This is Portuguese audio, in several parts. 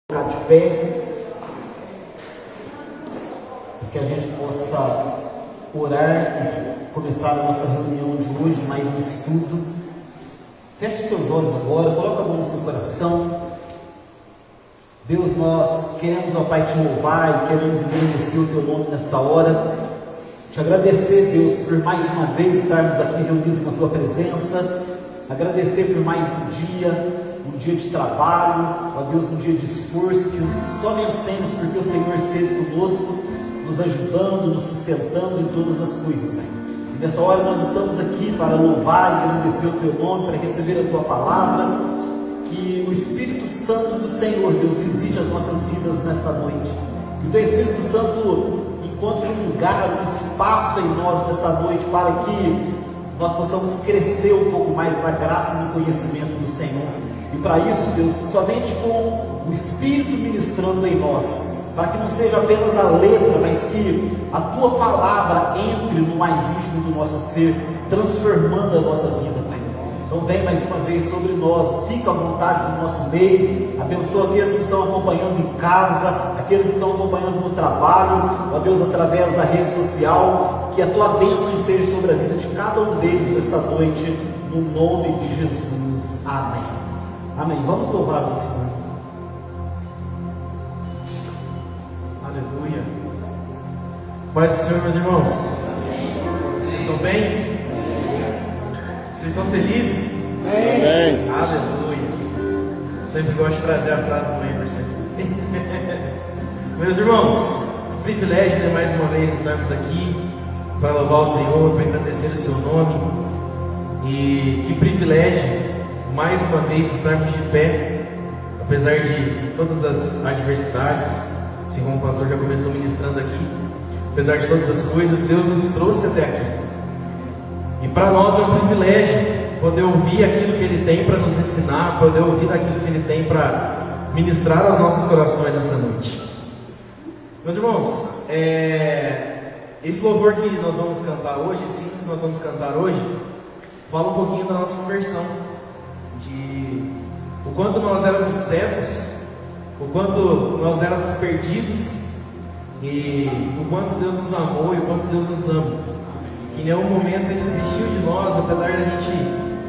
Ficar de pé, para que a gente possa orar e começar a nossa reunião de hoje, mais um estudo. Feche os seus olhos agora, coloca a mão no seu coração. Deus, nós queremos, ó Pai, te louvar e queremos engrandecer o teu nome nesta hora. Te agradecer, Deus, por mais uma vez estarmos aqui reunidos na tua presença. Agradecer por mais um dia de trabalho, ó Deus, um dia de esforço, que só vencemos porque o Senhor esteve conosco, nos ajudando, nos sustentando em todas as coisas, Pai. E nessa hora nós estamos aqui para louvar e agradecer o Teu nome, para receber a Tua palavra, que o Espírito Santo do Senhor, Deus, visite as nossas vidas nesta noite. Que o Teu Espírito Santo encontre um lugar, um espaço em nós nesta noite, para que nós possamos crescer um pouco mais na graça e no conhecimento do Senhor. E para isso, Deus, somente com o Espírito ministrando em nós, para que não seja apenas a letra, mas que a Tua palavra entre no mais íntimo do nosso ser, transformando a nossa vida, Pai. Então vem mais uma vez sobre nós, fica à vontade no nosso meio, abençoa aqueles que estão acompanhando em casa, aqueles que estão acompanhando no trabalho, ó Deus, através da rede social, que a Tua bênção esteja sobre a vida de cada um deles nesta noite, no nome de Jesus. Amém. Amém. Vamos louvar o Senhor. Aleluia. Paz do Senhor, meus irmãos. Vocês estão bem? Vocês estão felizes? Amém. Aleluia. Sempre gosto de trazer a frase do Emerson. Meus irmãos, privilégio de mais uma vez estarmos aqui para louvar o Senhor, para agradecer o seu nome. E que privilégio mais uma vez estarmos de pé, apesar de todas as adversidades, assim como o pastor já começou ministrando aqui. Apesar de todas as coisas, Deus nos trouxe até aqui. E para nós é um privilégio poder ouvir aquilo que Ele tem para nos ensinar, poder ouvir aquilo que Ele tem para ministrar aos nossos corações nessa noite. Meus irmãos, esse louvor que nós vamos cantar hoje, esse hino que nós vamos cantar hoje, fala um pouquinho da nossa conversão, de o quanto nós éramos cegos, o quanto nós éramos perdidos, e o quanto Deus nos amou e o quanto Deus nos ama. Que em nenhum momento Ele desistiu de nós, apesar de a gente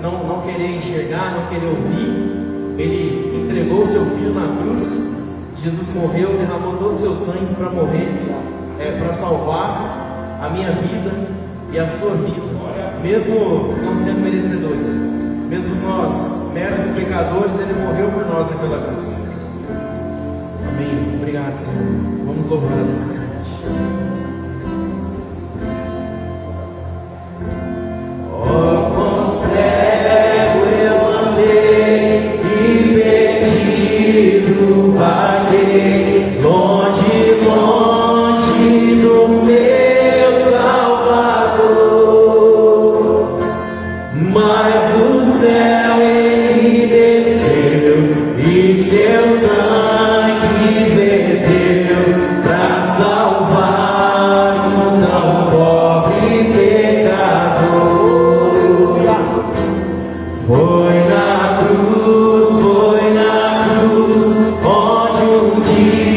não querer enxergar, não querer ouvir. Ele entregou o seu Filho na cruz. Jesus morreu, derramou todo o seu sangue para morrer, para salvar a minha vida e a sua vida, mesmo não sendo merecedores, mesmo nós, meros pecadores, Ele morreu por nós naquela cruz. Amém. Obrigado, Senhor. Vamos louvar a Deus. Oh, quão cego eu andei e perdido vaguei, longe, longe do meu Salvador. Mas do céu Ele desceu e seu sangue verteu para salvar um tão pobre pecador. Foi na cruz, onde um dia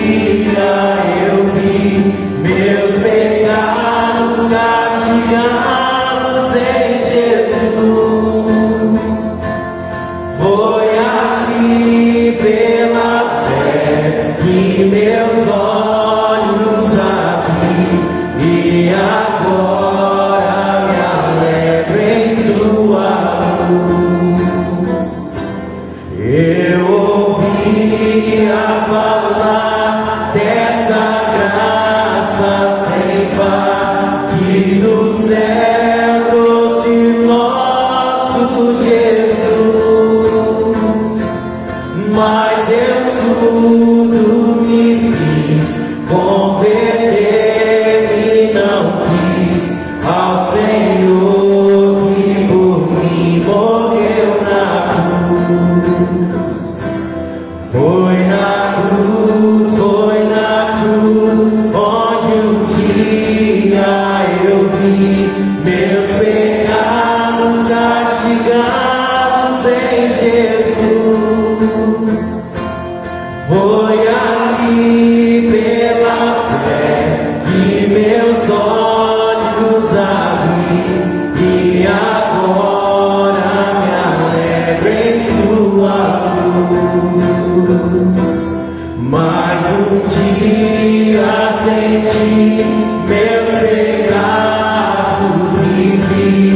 mais um dia senti meus pecados e vi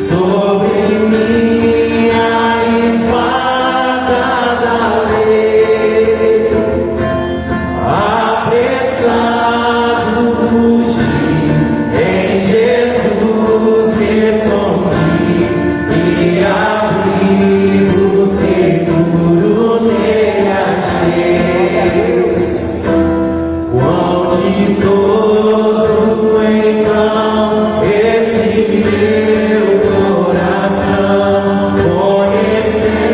sobre mim a espada da lei. Apressado fugi, em Jesus me escondi e abrigo seguro nele achei. Quão ditoso então esse meu coração, conhecendo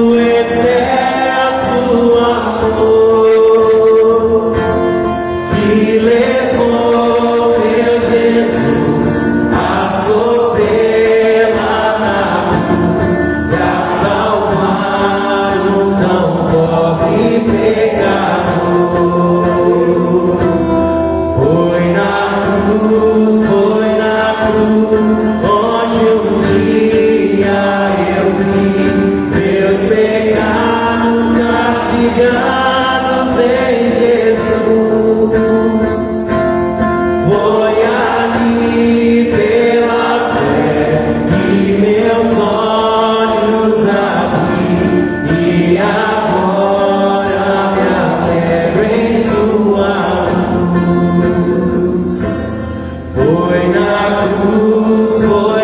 o excesso amor que levou meu Jesus a sofrer lá na cruz pra salvar um tão pobre pecador. Foi na cruz onde um dia eu vi meus pecados castigados em Jesus. Foi ali pela fé que meus olhos abri e agora me alegro em sua luz. Foi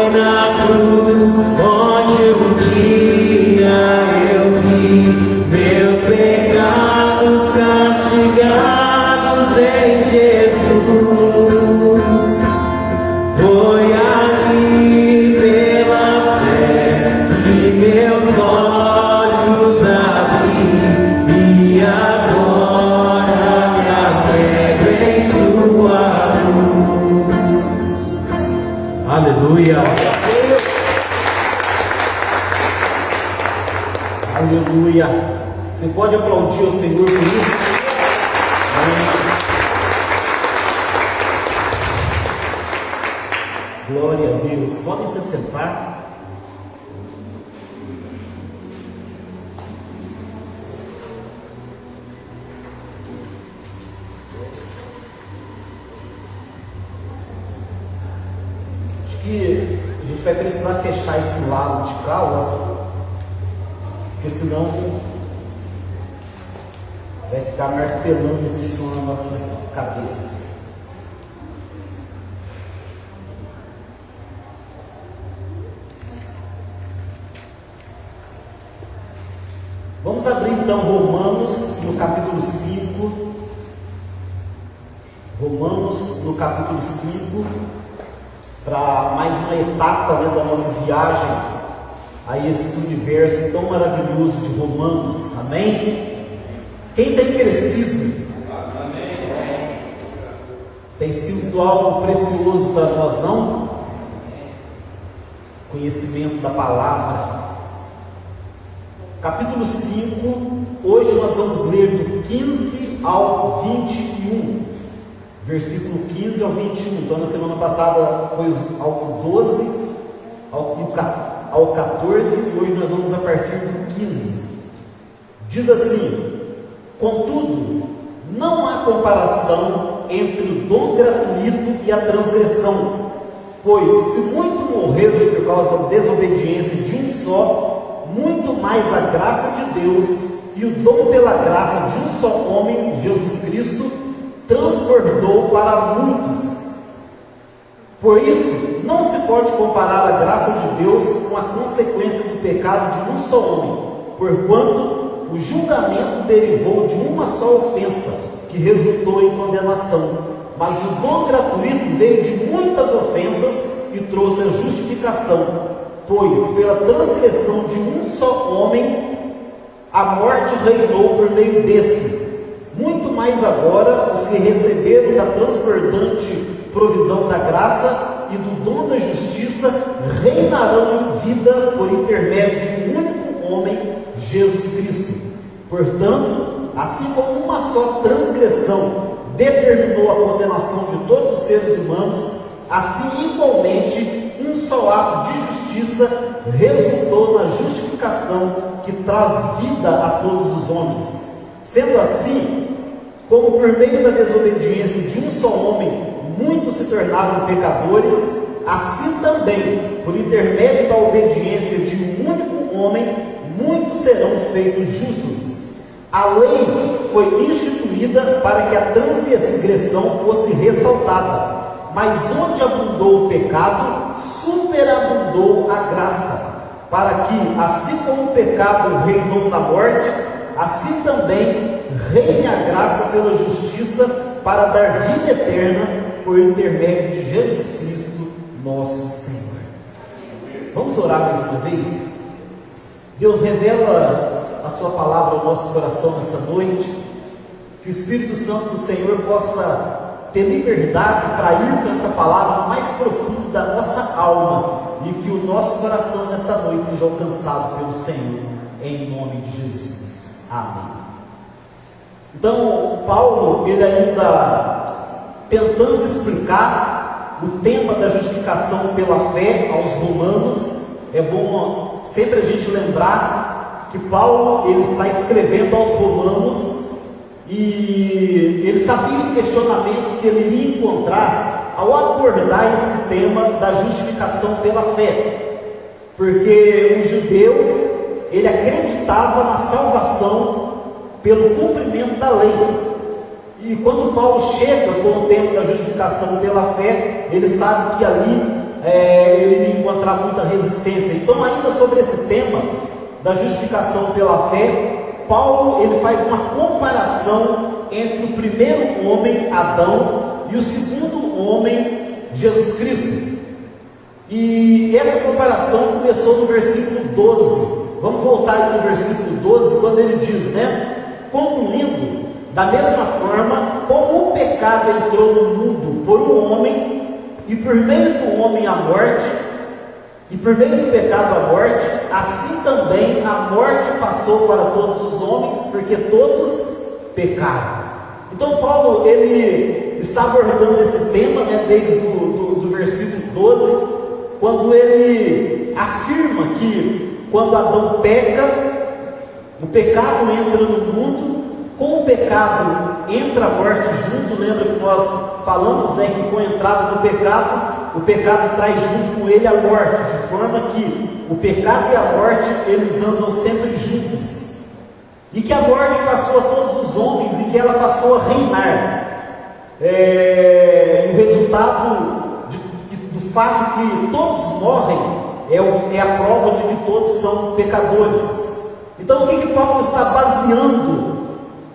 na cruz onde um dia eu vi meus pecados castigados em Jesus. Foi ali pela fé que meus olhos abri e agora me alegro em sua luz. Aleluia. Aleluia. Você pode aplaudir o Senhor por isso? Amém. Glória a Deus. Podem se sentar. Acho que a gente vai precisar fechar esse lado de cá, ó, porque senão vai ficar martelando esse som na nossa cabeça. Vamos abrir então Romanos no capítulo 5. Romanos no capítulo 5, para mais uma etapa, né, da nossa viagem a esse universo tão maravilhoso de Romanos. Amém? Quem tem crescido? Amém. Tem sido algo precioso para nós, não? Conhecimento da palavra. Capítulo 5, hoje nós vamos ler do 15 ao 21. Versículo 15 ao 21. Então, na semana passada foi ao 12, ao 14, e hoje nós vamos a partir do 15. Diz assim: contudo, não há comparação entre o dom gratuito e a transgressão, pois se muito morreram por causa da desobediência de um só, muito mais a graça de Deus e o dom pela graça de um só homem, Jesus Cristo, transbordou para muitos. Por isso, não se pode comparar a graça de Deus com a consequência do pecado de um só homem, porquanto o julgamento derivou de uma só ofensa, que resultou em condenação, mas o dom gratuito veio de muitas ofensas e trouxe a justificação, pois pela transgressão de um só homem a morte reinou por meio desse. Muito mais agora os que receberam da transbordante provisão da graça e do dom da justiça reinarão em vida por intermédio de um único homem, Jesus Cristo. Portanto, assim como uma só transgressão determinou a condenação de todos os seres humanos, assim igualmente um só ato de justiça resultou na justificação que traz vida a todos os homens. Sendo assim, como por meio da desobediência de um só homem, muitos se tornaram pecadores, assim também, por intermédio da obediência de um único homem, muitos serão feitos justos. A lei foi instituída para que a transgressão fosse ressaltada, mas onde abundou o pecado, superabundou a graça, para que, assim como o pecado reinou na morte, assim também reine a graça pela justiça, para dar vida eterna por intermédio de Jesus Cristo, nosso Senhor. Vamos orar mais uma vez? Deus, revela a sua palavra ao nosso coração nessa noite, que o Espírito Santo do Senhor possa ter liberdade para ir com essa palavra mais profunda da nossa alma, e que o nosso coração nesta noite seja alcançado pelo Senhor, em nome de Jesus. Amém. Então, Paulo, ele ainda tentando explicar o tema da justificação pela fé aos romanos. É bom sempre a gente lembrar que Paulo, ele está escrevendo aos romanos, e ele sabia os questionamentos que ele iria encontrar ao abordar esse tema da justificação pela fé, porque o judeu, ele acreditava na salvação pelo cumprimento da lei. E quando Paulo chega com o tema da justificação pela fé, ele sabe que ali ele iria encontrar muita resistência. Então, ainda sobre esse tema da justificação pela fé, Paulo, ele faz uma comparação entre o primeiro homem, Adão, e o segundo homem, Jesus Cristo. E essa comparação começou no versículo 12. Vamos voltar aí no versículo 12, quando ele diz, concluindo, da mesma forma, como o pecado entrou no mundo por um homem, e por meio do homem a morte, e por meio do pecado a morte, assim também a morte passou para todos os homens, porque todos pecaram. Então Paulo, ele está abordando esse tema, desde do versículo 12, quando ele afirma que quando Adão peca, o pecado entra no mundo. Com o pecado entra a morte junto. Lembra que nós falamos, que com a entrada do pecado, o pecado traz junto com ele a morte, de forma que o pecado e a morte, eles andam sempre juntos, e que a morte passou a todos os homens, e que ela passou a reinar. O resultado do fato que todos morrem é a prova de que todos são pecadores. Então, o que Paulo está baseando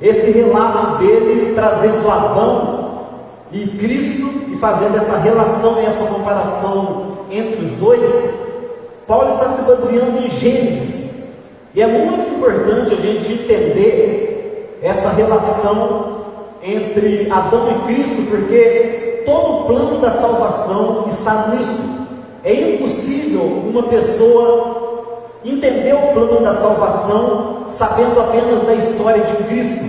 esse relato dele, trazendo Adão e Cristo, e fazendo essa relação e essa comparação entre os dois? Paulo está se baseando em Gênesis, e é muito importante a gente entender essa relação entre Adão e Cristo, porque todo o plano da salvação está nisso. É impossível uma pessoa entender o plano da salvação sabendo apenas da história de Cristo.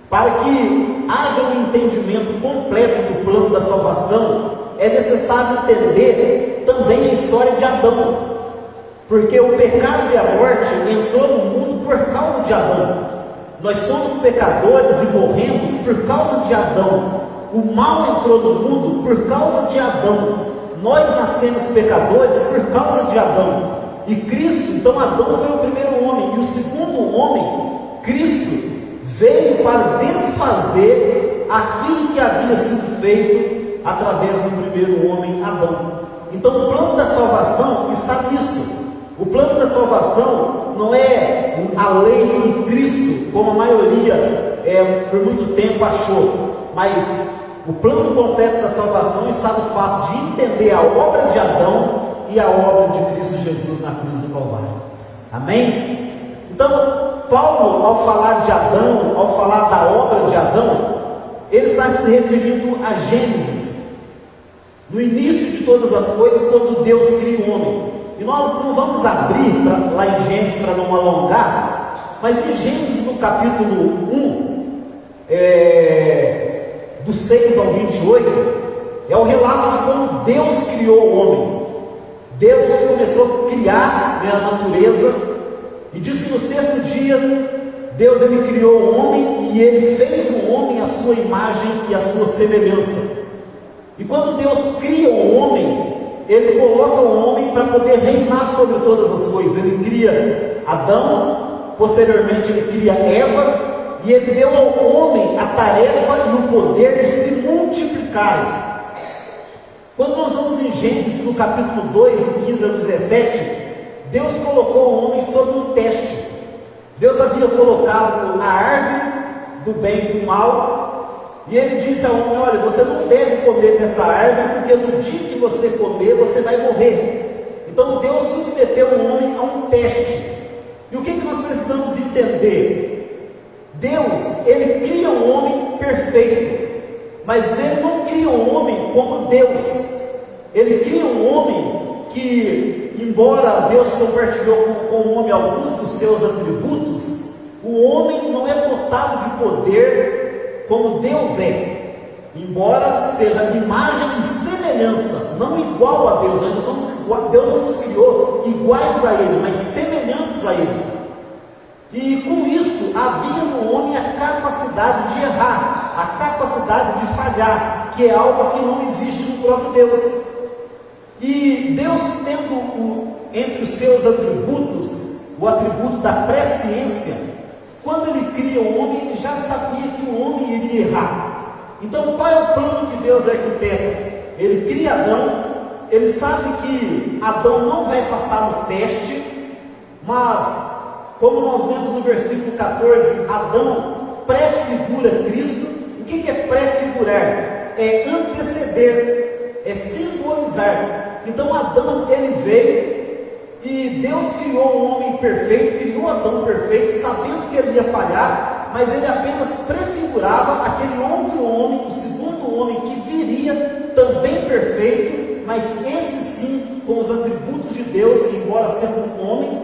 Para que haja um entendimento completo do plano da salvação, é necessário entender também a história de Adão, porque o pecado e a morte entrou no mundo por causa de Adão. Nós somos pecadores e morremos por causa de Adão. O mal entrou no mundo por causa de Adão. Nós nascemos pecadores por causa de Adão. E Cristo, então Adão foi o primeiro homem, e o segundo homem, Cristo, veio para desfazer aquilo que havia sido feito através do primeiro homem, Adão. Então o plano da salvação está nisso. O plano da salvação não é a lei em Cristo, como a maioria por muito tempo achou, mas o plano completo da salvação está no fato de entender a obra de Adão e a obra de Cristo Jesus na cruz do Calvário. Amém? Então, Paulo, ao falar de Adão, ao falar da obra de Adão, ele está se referindo a Gênesis, no início de todas as coisas, quando Deus cria o homem. E nós não vamos abrir lá em Gênesis para não alongar, mas em Gênesis, no capítulo 1, do 6 ao 28, é o relato de como Deus criou o homem. Deus começou a criar a natureza, e diz que no sexto dia, Deus ele criou o homem sua imagem e a sua semelhança. E quando Deus cria o homem, Ele coloca o homem para poder reinar sobre todas as coisas. Ele cria Adão, posteriormente Ele cria Eva, e Ele deu ao homem a tarefa e o poder de se multiplicar. Quando nós vamos em Gênesis, no capítulo 2, do 15 ao 17, Deus colocou o homem sob um teste. Deus havia colocado a árvore do bem e do mal, e Ele disse ao homem: olha, você não deve comer dessa árvore, porque no dia que você comer, você vai morrer. Então Deus submeteu o homem a um teste. E o que nós precisamos entender? Deus, Ele cria um homem perfeito, mas Ele não cria um homem como Deus. Ele cria um homem que, embora Deus compartilhou com o homem alguns dos seus atributos, o homem não é dotado de poder como Deus é. Embora seja imagem e semelhança, não igual a Deus. Deus não nos criou iguais a Ele, mas semelhantes a Ele. E com isso havia no homem a capacidade de errar, a capacidade de falhar, que é algo que não existe no próprio Deus. E Deus, tendo entre os seus atributos o atributo da presciência, quando Ele cria o homem, Ele já sabia que o homem iria errar. Então, qual é o plano que Deus arquiteta? Ele cria Adão, Ele sabe que Adão não vai passar no teste, mas, como nós lemos no versículo 14, Adão prefigura Cristo. O que é prefigurar? É anteceder, é simbolizar. Então Adão, ele veio, e Deus criou um homem perfeito, criou Adão perfeito, sabendo que ele ia falhar, mas ele apenas prefigurava aquele outro homem, o segundo homem que viria, também perfeito, mas esse sim, com os atributos de Deus, embora sendo um homem,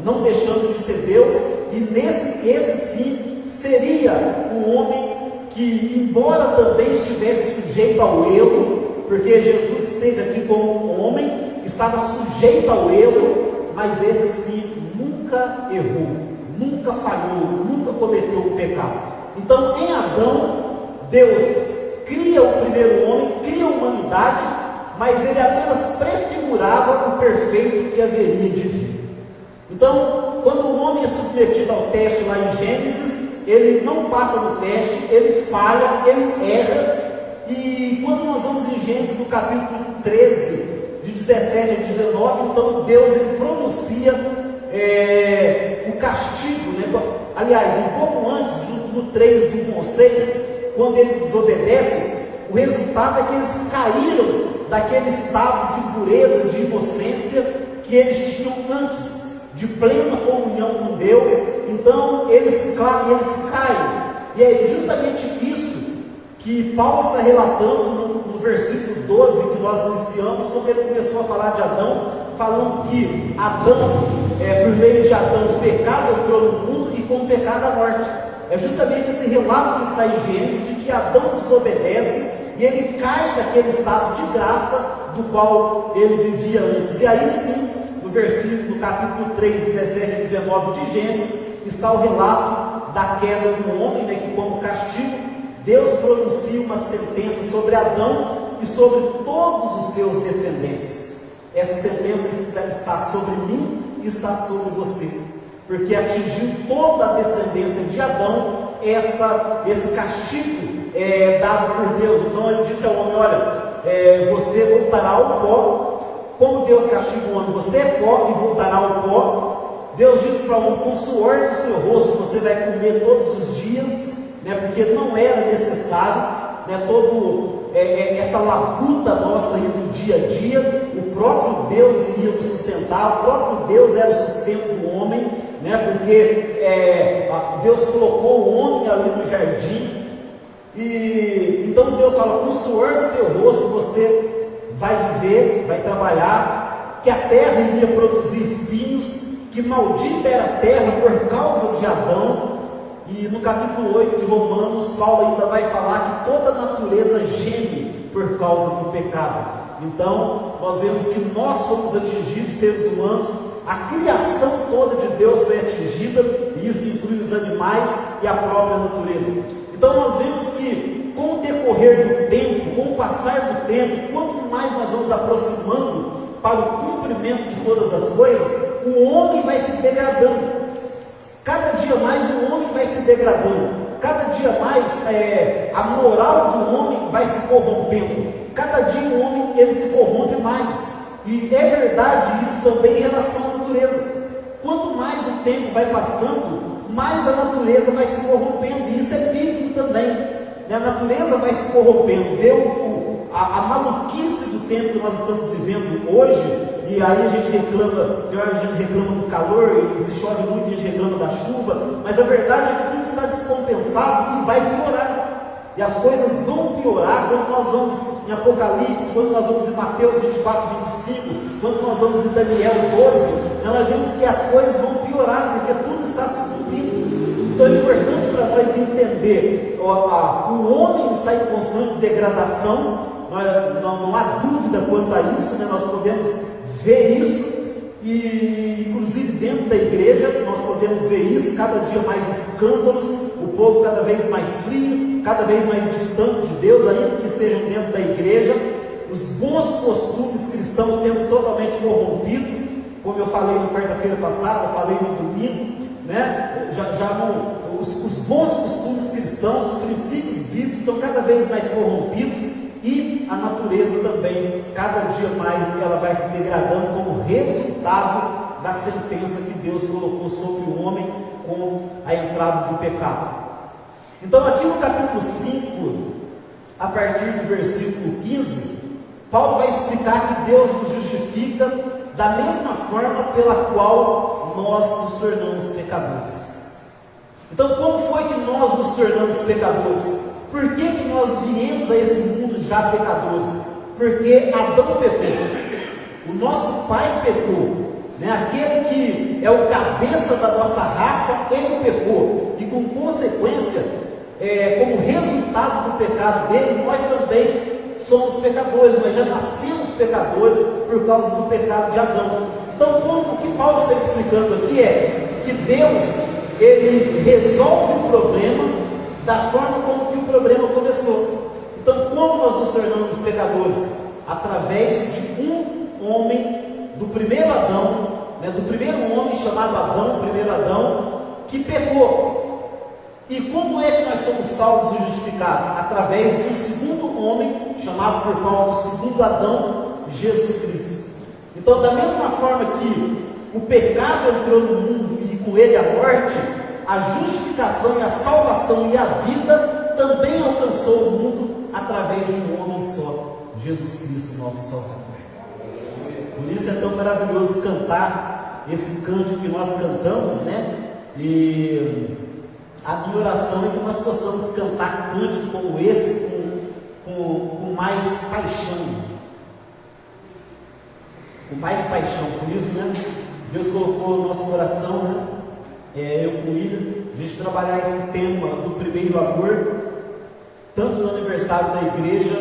não deixando de ser Deus. E esse sim seria o homem que, embora também estivesse sujeito ao erro, porque Jesus esteve aqui como homem, estava sujeito ao erro, mas esse sim nunca errou, nunca falhou, nunca cometeu o pecado. Então, em Adão, Deus cria o primeiro homem, cria a humanidade, mas ele apenas prefigurava o perfeito que haveria de vir. Então, quando o homem é submetido ao teste lá em Gênesis, ele não passa no teste, ele falha, ele erra. E quando nós vamos em Gênesis, no capítulo 13, de 17 a 19, então Deus, ele pronuncia o castigo, né? Aliás, um pouco antes, no 3 do 6, quando ele desobedece, o resultado é que eles caíram daquele estado de pureza, de inocência que eles tinham antes, de plena comunhão com Deus. Então eles caem, e é justamente isso que Paulo está relatando no versículo 12 que nós iniciamos, quando ele começou a falar de Adão, falando que Adão, por meio de Adão, o pecado entrou no mundo, e com o pecado a morte. É justamente esse relato que está em Gênesis, de que Adão desobedece e ele cai daquele estado de graça do qual ele vivia antes. E aí sim, no versículo do capítulo 3, 17 e 19 de Gênesis, está o relato da queda do homem, né, que como castigo, Deus pronuncia uma sentença sobre Adão e sobre todos os seus descendentes. Essa sentença está sobre mim e está sobre você, porque atingiu toda a descendência de Adão esse castigo dado por Deus. Então ele disse ao homem: olha, você voltará ao pó. Como Deus castiga o homem, você é pó e voltará ao pó. Deus disse para o homem: com o suor do seu rosto você vai comer todos os dias, né, porque não era necessário, né, essa labuta nossa aí do dia a dia. O próprio Deus iria nos sustentar, o próprio Deus era o sustento do homem, né, porque Deus colocou o homem ali no jardim. E então Deus fala: com o suor do teu rosto você vai viver, vai trabalhar, que a terra iria produzir espinhos, que maldita era a terra por causa de Adão. E no capítulo 8 de Romanos, Paulo ainda vai falar que toda a natureza geme por causa do pecado. Então, nós vemos que nós fomos atingidos, seres humanos, a criação toda de Deus foi atingida, e isso inclui os animais e a própria natureza. Então nós vemos que com o decorrer do tempo, com o passar do tempo, quanto mais nós vamos aproximando para o cumprimento de todas as coisas, o homem vai se degradando. Cada dia mais o homem vai se degradando. Cada dia mais a moral do homem vai se corrompendo. Cada dia o homem ele se corrompe mais. E é verdade isso também em relação à natureza. Quanto mais o tempo vai passando, mais a natureza vai se corrompendo. E isso é bíblico também. A natureza vai se corrompendo. A maluquice do tempo que nós estamos vivendo hoje, e aí a gente reclama do calor, e se chove muito a gente reclama da chuva, mas a verdade é que tudo está descompensado e vai piorar. E as coisas vão piorar quando nós vamos em Apocalipse, quando nós vamos em Mateus 24, 25, quando nós vamos em Daniel 12, nós vemos que as coisas vão piorar, porque tudo está se cumprindo. Então é importante para nós entender, o homem está em constante degradação, não há dúvida quanto a isso, né? Nós podemos ver isso, e inclusive dentro da igreja nós podemos ver isso, cada dia mais escândalos, o povo cada vez mais frio, cada vez mais distante de Deus, ainda que estejam dentro da igreja, os bons costumes cristãos sendo totalmente corrompidos, como eu falei na quarta-feira passada, falei no domingo, né? Os bons costumes cristãos, os princípios bíblicos estão cada vez mais corrompidos, e a natureza também, cada dia mais, ela vai se degradando como resultado da sentença que Deus colocou sobre o homem com a entrada do pecado. Então aqui no capítulo 5, a partir do versículo 15, Paulo vai explicar que Deus nos justifica da mesma forma pela qual nós nos tornamos pecadores. Então como foi que nós nos tornamos pecadores? Por que nós viemos a esse mundo já pecadores? Porque Adão pecou, o nosso pai pecou, né? Aquele que é o cabeça da nossa raça, ele pecou, e com consequência, como resultado do pecado dele, nós também somos pecadores, nós já nascemos pecadores por causa do pecado de Adão. Então o que Paulo está explicando aqui é que Deus, ele resolve o problema da forma como que o problema começou. Então, como nós nos tornamos pecadores? Através de um homem, do primeiro Adão, né, do primeiro homem chamado Adão, o primeiro Adão, que pecou. E como é que nós somos salvos e justificados? Através de um segundo homem, chamado por Paulo, o segundo Adão, Jesus Cristo. Então, da mesma forma que o pecado entrou no mundo e com ele a morte, a justificação e a salvação e a vida também alcançou o mundo através de um homem só, Jesus Cristo, nosso Salvador. Por isso é tão maravilhoso cantar esse cântico que nós cantamos, né? E a minha oração é que nós possamos cantar cântico como esse com mais paixão. Com mais paixão. Por isso, né? Deus colocou no nosso coração, né? Eu com o Ida, a gente trabalhar esse tema do primeiro amor, tanto no aniversário da igreja,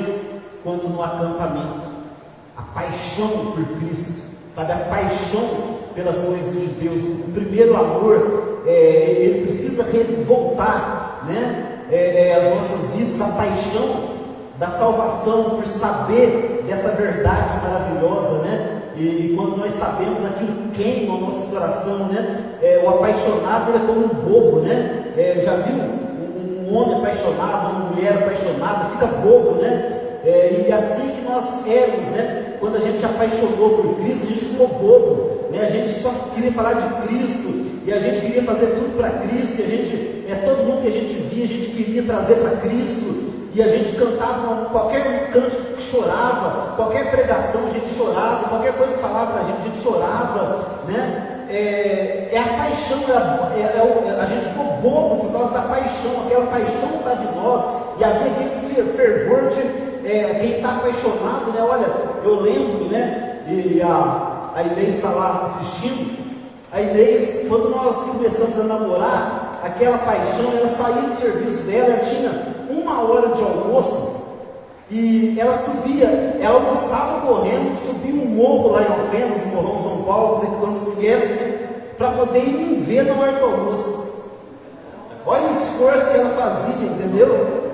quanto no acampamento. A paixão por Cristo, sabe? A paixão pelas coisas de Deus. O primeiro amor, ele precisa voltar, né? As nossas vidas, a paixão da salvação, por saber dessa verdade maravilhosa, né? E quando nós sabemos, aquilo queima o nosso coração, né? O apaixonado, ele é como um bobo, né? Já viu um homem apaixonado, uma mulher apaixonada, fica bobo, né? E assim que nós éramos, né? Quando a gente apaixonou por Cristo, a gente ficou bobo, né? A gente só queria falar de Cristo, e a gente queria fazer tudo para Cristo, e a gente, todo mundo que a gente via, a gente queria trazer para Cristo, e a gente cantava qualquer canto que chorava, qualquer pregação a gente chorava, qualquer coisa que falava para a gente chorava, né? É a paixão, a gente ficou bobo por causa da paixão, aquela paixão que estava em nós, e havia aquele fervor de quem está apaixonado, né? Olha, eu lembro, né? E a Inês está lá assistindo. A Inês, quando nós começamos a namorar, aquela paixão, ela saía do serviço dela, ela tinha 1 hora de almoço, e ela subia, ela almoçava correndo, subia um morro lá em Alfenas, no Morrão São Paulo, não sei quantos conhecem, para poder ir me ver na hora do almoço. Olha o esforço que ela fazia, entendeu?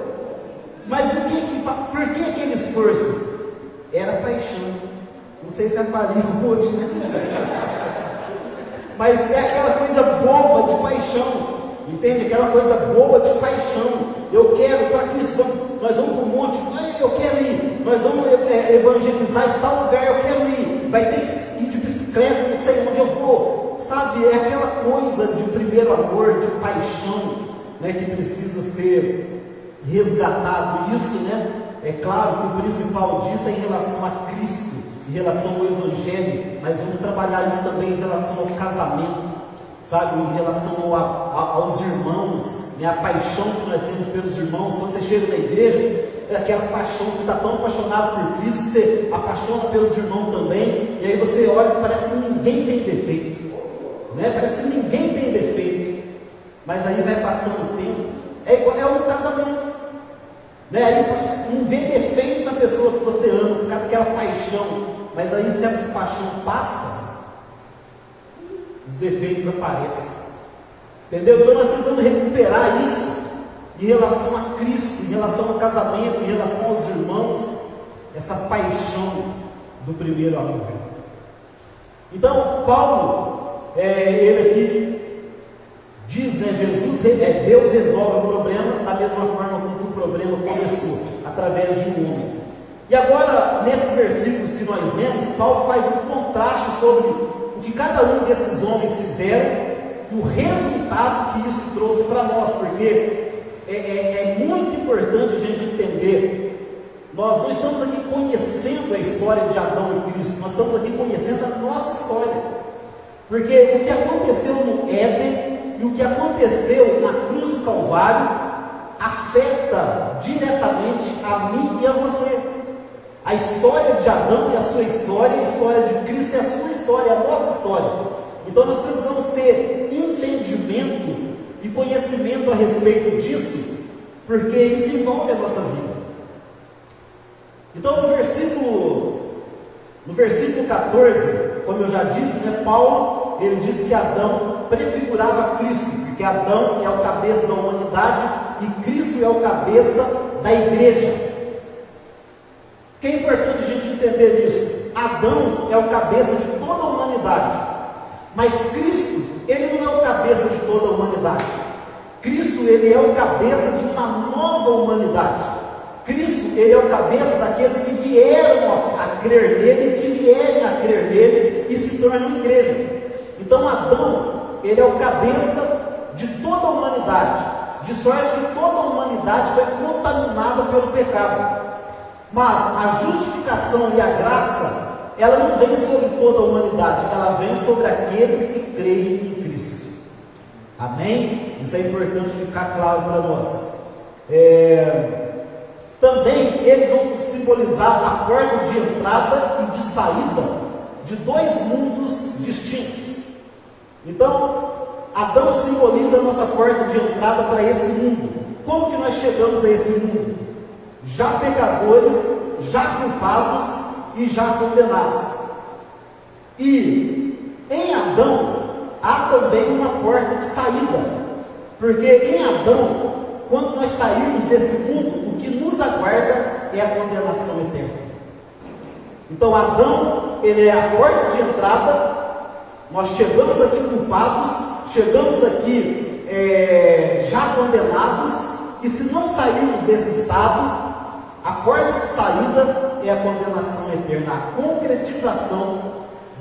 Mas por que aquele esforço? Era paixão. Não sei se é faria hoje, né? Mas é aquela coisa boba de paixão. Entende? Aquela coisa boa de paixão. Eu quero, para Cristo, nós vamos para o monte, eu quero ir. Nós vamos evangelizar em tal lugar, eu quero ir. Vai ter que ir de bicicleta, não sei onde eu vou. Sabe, é aquela coisa de primeiro amor, de paixão, né, que precisa ser resgatado. Isso, né, é claro que o principal disso é em relação a Cristo, em relação ao Evangelho, mas vamos trabalhar isso também em relação ao casamento, sabe, em relação aos irmãos, né, a paixão que nós temos pelos irmãos. Quando você chega na igreja, é aquela paixão, você está tão apaixonado por Cristo, que você apaixona pelos irmãos também, e aí você olha e parece que ninguém tem defeito. Né? Parece que ninguém tem defeito, mas aí vai passando o tempo, é um casamento, né? Aí não vê defeito na pessoa que você ama, por causa daquela paixão, mas aí se a paixão passa, os defeitos aparecem, entendeu? Então nós precisamos recuperar isso em relação a Cristo, em relação ao casamento, em relação aos irmãos, essa paixão do primeiro amor. Então Paulo, ele aqui diz, né, Deus resolve o problema da mesma forma como o problema começou, através de um homem. E agora, nesses versículos que nós lemos, Paulo faz um contraste sobre o que cada um desses homens fizeram e o resultado que isso trouxe para nós, porque é muito importante a gente entender. Nós não estamos aqui conhecendo a história de Adão e Cristo, nós estamos aqui conhecendo a nossa história. Porque o que aconteceu no Éden e o que aconteceu na cruz do Calvário afeta diretamente a mim e a você. A história de Adão e a sua história, a história de Cristo é a sua história, a nossa história. Então nós precisamos ter entendimento e conhecimento a respeito disso, porque isso envolve a nossa vida. Então no versículo 14, como eu já disse, né, Paulo, ele disse que Adão prefigurava Cristo, porque Adão é o cabeça da humanidade e Cristo é o cabeça da igreja. Que é importante a gente entender isso. Adão é o cabeça de toda a humanidade, mas Cristo, ele não é o cabeça de toda a humanidade. Cristo, ele é o cabeça de uma nova humanidade. Cristo, ele é o cabeça daqueles que vieram a crer nele, que vierem a crer nele e se tornam igreja. Então Adão, ele é o cabeça de toda a humanidade, de sorte que toda a humanidade foi contaminada pelo pecado. Mas a justificação e a graça, ela não vem sobre toda a humanidade, ela vem sobre aqueles que creem em Cristo. Amém? Isso é importante ficar claro para nós. Também eles vão simbolizar a porta de entrada e de saída de dois mundos distintos. Então, Adão simboliza a nossa porta de entrada para esse mundo. Como que nós chegamos a esse mundo? Já pecadores, já culpados e já condenados. E em Adão há também uma porta de saída, porque em Adão, quando nós sairmos desse mundo, o que nos aguarda é a condenação eterna. Então Adão, ele é a porta de entrada. Nós chegamos aqui culpados, chegamos aqui já condenados, e se não sairmos desse estado, a porta de saída é a condenação eterna, a concretização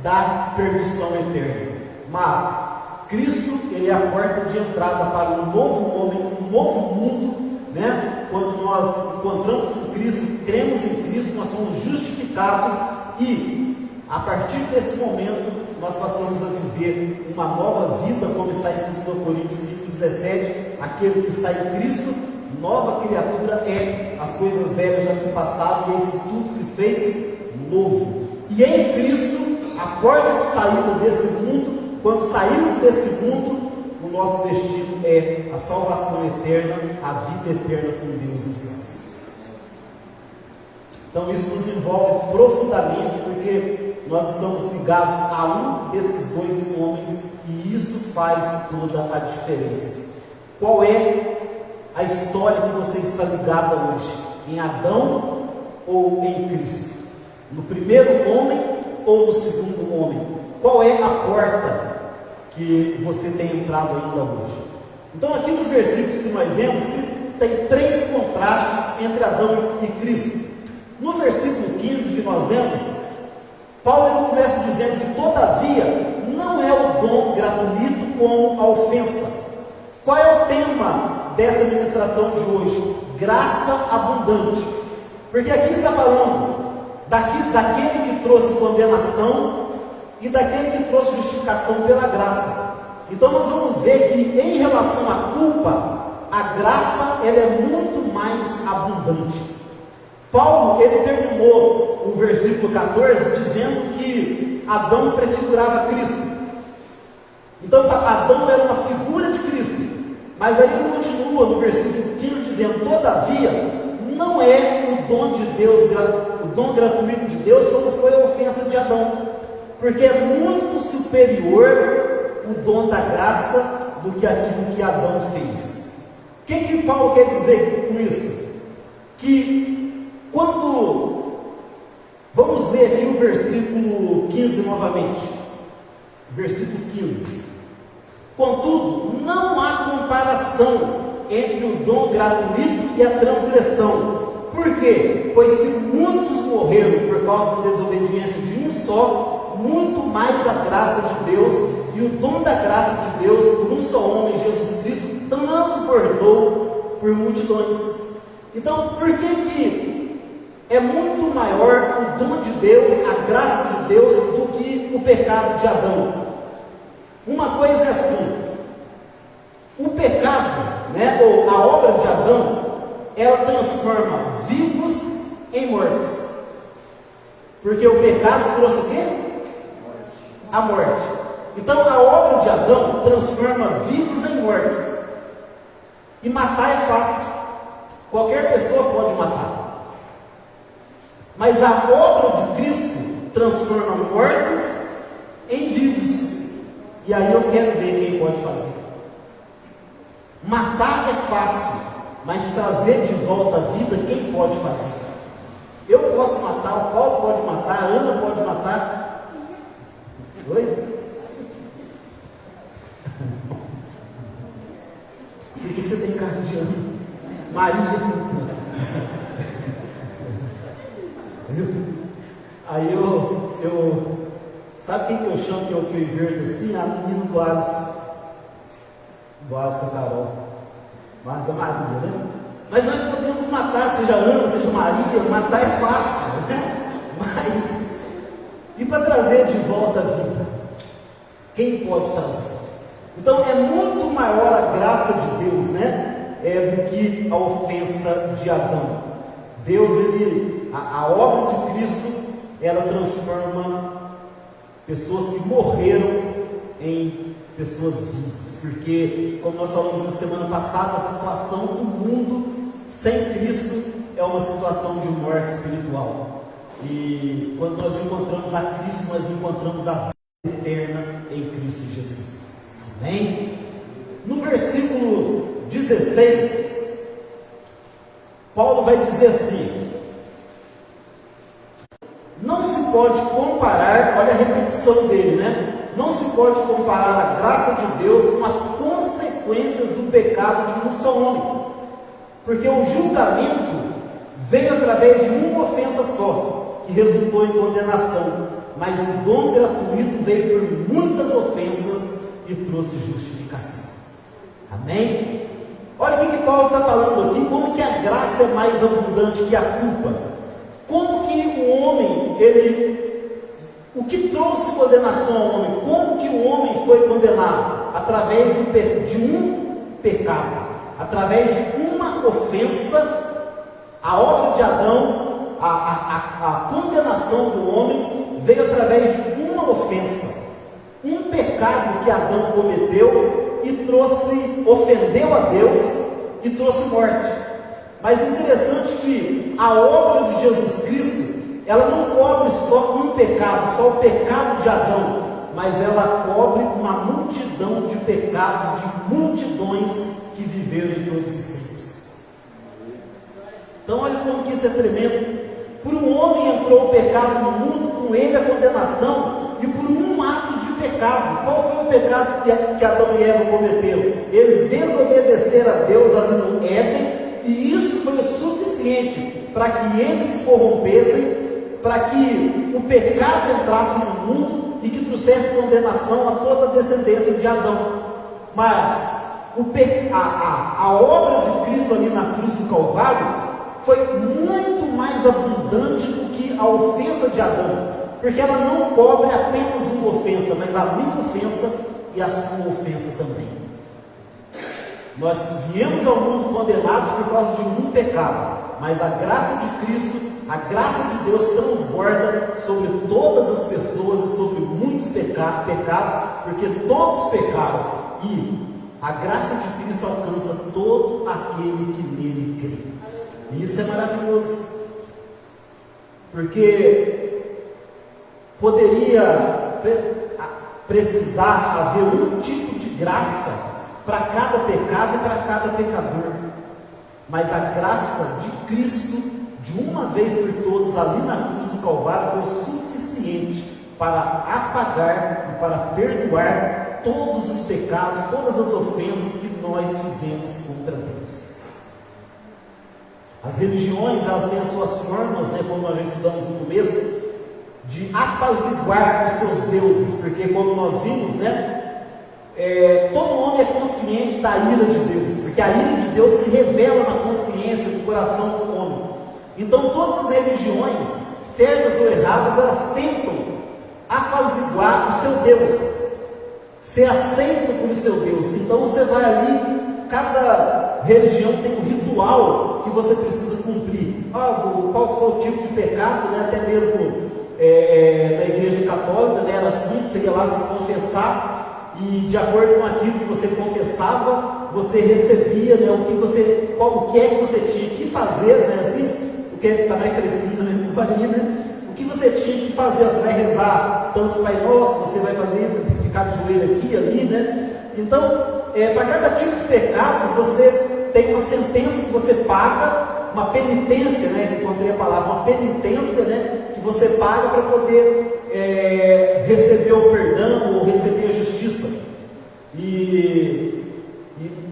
da perdição eterna. Mas Cristo, ele é a porta de entrada para um novo homem, um novo mundo, né? Quando nós encontramos com Cristo, cremos em Cristo, nós somos justificados e a partir desse momento nós passamos a viver uma nova vida, como está em 2 Coríntios 5,17, aquele que está em Cristo, nova criatura é, as coisas velhas já se passaram e eis que tudo se fez novo. E em Cristo, a porta de saída desse mundo, quando sairmos desse mundo, o nosso destino é a salvação eterna, a vida eterna com Deus nos céus. Então isso nos envolve profundamente, porque nós estamos ligados a um desses dois homens, e isso faz toda a diferença. qual é a história que você está ligada hoje? Em Adão ou em Cristo? No primeiro homem ou no segundo homem? Qual é a porta que você tem entrado ainda hoje? Então, aqui nos versículos que nós lemos, tem 3 contrastes entre Adão e Cristo. No versículo 15 que nós lemos, Paulo ele começa dizendo que, todavia, não é o dom gratuito como a ofensa. Qual é o tema dessa ministração de hoje? Graça abundante. Porque aqui está falando daquele que trouxe condenação e daquele que trouxe justificação pela graça. Então nós vamos ver que, em relação à culpa, a graça ela é muito mais abundante. Paulo ele terminou o versículo 14 dizendo que Adão prefigurava Cristo. Então Adão era uma figura de Cristo. Mas aí ele continua no versículo 15 dizendo: todavia, não é o dom de Deus, o dom gratuito de Deus, como foi a ofensa de Adão, porque é muito superior o dom da graça do que aquilo que Adão fez. O que Paulo quer dizer com isso? Que quando, vamos ler aqui o versículo 15 novamente, versículo 15: contudo, não há comparação entre o dom gratuito e a transgressão. Por quê? Pois se muitos morreram por causa da desobediência de um só, muito mais a graça de Deus e o dom da graça de Deus por um só homem, Jesus Cristo, transbordou por multidões. Então, por que é muito maior o dom de Deus, a graça de Deus, do que o pecado de Adão? Uma coisa é assim: o pecado, ou a obra de Adão, ela transforma vivos em mortos. Porque o pecado trouxe o quê? A morte. Então a obra de Adão transforma vivos em mortos. E matar é fácil. Qualquer pessoa pode matar. Mas a obra de Cristo transforma mortos em vivos. E aí eu quero ver quem pode fazer. Matar é fácil, mas trazer de volta a vida, quem pode fazer? Eu posso matar, o Paulo pode matar, a Ana pode matar. Oi? Por que você tem carro de Ana? Maria. Aí eu sabe quem que eu chamo que é o que eu inverto assim? A menina do Alisson. Do Alisson Carol. Mas a Maria, né? Mas nós podemos matar, seja Ana, seja Maria, matar é fácil, né? Mas, e para trazer de volta a vida? Quem pode trazer? Então é muito maior a graça de Deus, do que a ofensa de Adão. Deus, a obra de Cristo, ela transforma pessoas que morreram em pessoas vivas, porque, como nós falamos na semana passada, a situação do mundo sem Cristo é uma situação de morte espiritual. E quando nós encontramos a Cristo, nós encontramos a vida eterna em Cristo Jesus. Amém? No versículo 16, Paulo vai dizer assim: não se pode comparar, olha a repetição dele, não se pode comparar a graça de Deus com as consequências do pecado de um só homem, porque o julgamento veio através de uma ofensa só, que resultou em condenação, mas o dom gratuito veio por muitas ofensas e trouxe justificação. Amém? Olha o que Paulo está falando aqui, como que a graça é mais abundante que a culpa. Como que o homem, o que trouxe condenação ao homem? Como que o homem foi condenado? Através de um pecado, através de uma ofensa. A obra de Adão, a condenação do homem veio através de uma ofensa, um pecado que Adão cometeu e ofendeu a Deus e trouxe morte. Mas é interessante que a obra de Jesus Cristo, ela não cobre só um pecado, só o pecado de Adão, mas ela cobre uma multidão de pecados de multidões que que viveram em todos os tempos. Então olha como que isso é tremendo. Por um homem entrou o pecado no mundo, com ele a condenação, e por um ato de pecado. Qual foi o pecado que Adão e Eva cometeram? Eles desobedeceram a Deus ali no Éden, e isso foi o suficiente para que eles se corrompessem, para que o pecado entrasse no mundo e que trouxesse condenação a toda a descendência de Adão. Mas a obra de Cristo ali na cruz do Calvário foi muito mais abundante do que a ofensa de Adão, porque ela não cobre apenas uma ofensa, mas a minha ofensa e a sua ofensa também. Nós viemos ao mundo condenados por causa de um pecado, mas a graça de Cristo, a graça de Deus transborda sobre todas as pessoas e sobre muitos pecados, porque todos pecaram, e a graça de Cristo alcança todo aquele que nele crê. E isso é maravilhoso, porque poderia precisar haver um tipo de graça para cada pecado e para cada pecador, mas a graça de Cristo, de uma vez por todas, ali na cruz do Calvário, foi suficiente para apagar e para perdoar todos os pecados, todas as ofensas que nós fizemos contra Deus. As religiões, elas têm as suas formas, como nós estudamos no começo, de apaziguar os seus deuses, porque como nós vimos, todo homem é consciente da ira de Deus, porque a ira de Deus se revela na consciência, no coração do homem. Então todas as religiões, certas ou erradas, elas tentam apaziguar o seu Deus, ser aceito por o seu Deus. Então você vai ali, cada religião tem um ritual que você precisa cumprir. Qual foi o tipo de pecado, até mesmo da igreja católica, era assim, você ia lá se confessar, e de acordo com aquilo que você confessava, você recebia, o que é que você tinha que fazer, assim, o que está mais crescido na companhia, o que você tinha que fazer. Você vai rezar tantos Pai Nosso, você vai fazer, você ficar de joelho aqui, ali, Então, para cada tipo de pecado, você tem uma sentença que você paga, uma penitência, encontrei a palavra, uma penitência, que você paga para poder receber o perdão ou receber a justiça. E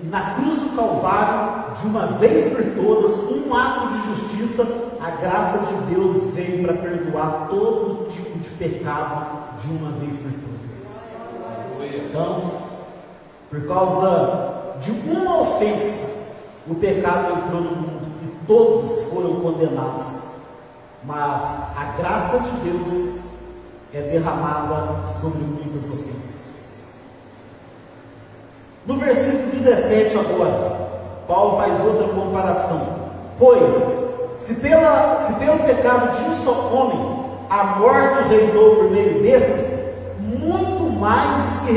na cruz do Calvário, de uma vez por todas, um ato de justiça, a graça de Deus veio para perdoar todo tipo de pecado de uma vez por todas. Então, por causa de uma ofensa, o pecado entrou no mundo e todos foram condenados. Mas a graça de Deus é derramada sobre muitas ofensas. No versículo 17 agora, Paulo faz outra comparação. Pois, se pelo pecado de um só homem a morte reinou por meio desse, muito mais os que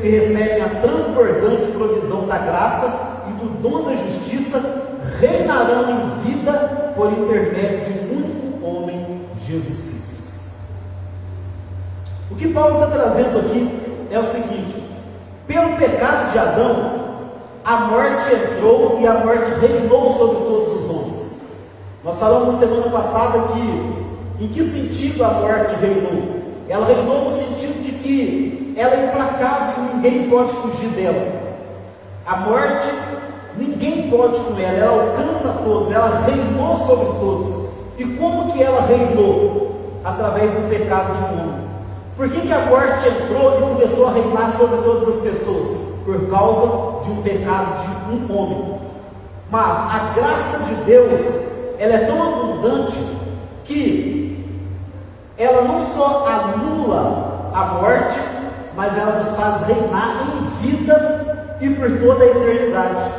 recebem a transbordante provisão da graça e do dom da justiça reinarão em vida por intermédio de um único homem, Jesus Cristo. O que Paulo está trazendo aqui é o seguinte: pelo pecado de Adão, a morte entrou e a morte reinou sobre todos os homens. Nós falamos na semana passada em que sentido a morte reinou? Ela reinou no sentido de que ela é implacável e ninguém pode fugir dela. A morte, ninguém pode com ela alcança todos, ela reinou sobre todos. E como que ela reinou? Através do pecado de um homem. Por que a morte entrou e começou a reinar sobre todas as pessoas? Por causa de um pecado de um homem. Mas a graça de Deus, ela é tão abundante que ela não só anula a morte, mas ela nos faz reinar em vida e por toda a eternidade.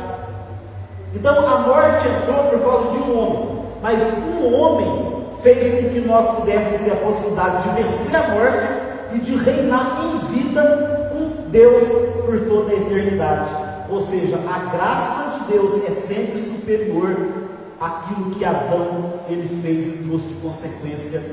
Então a morte entrou por causa de um homem, mas um homem fez com que nós pudéssemos ter a possibilidade de vencer a morte e de reinar em vida com Deus por toda a eternidade. Ou seja, a graça de Deus é sempre superior àquilo que Adão ele fez e trouxe de consequência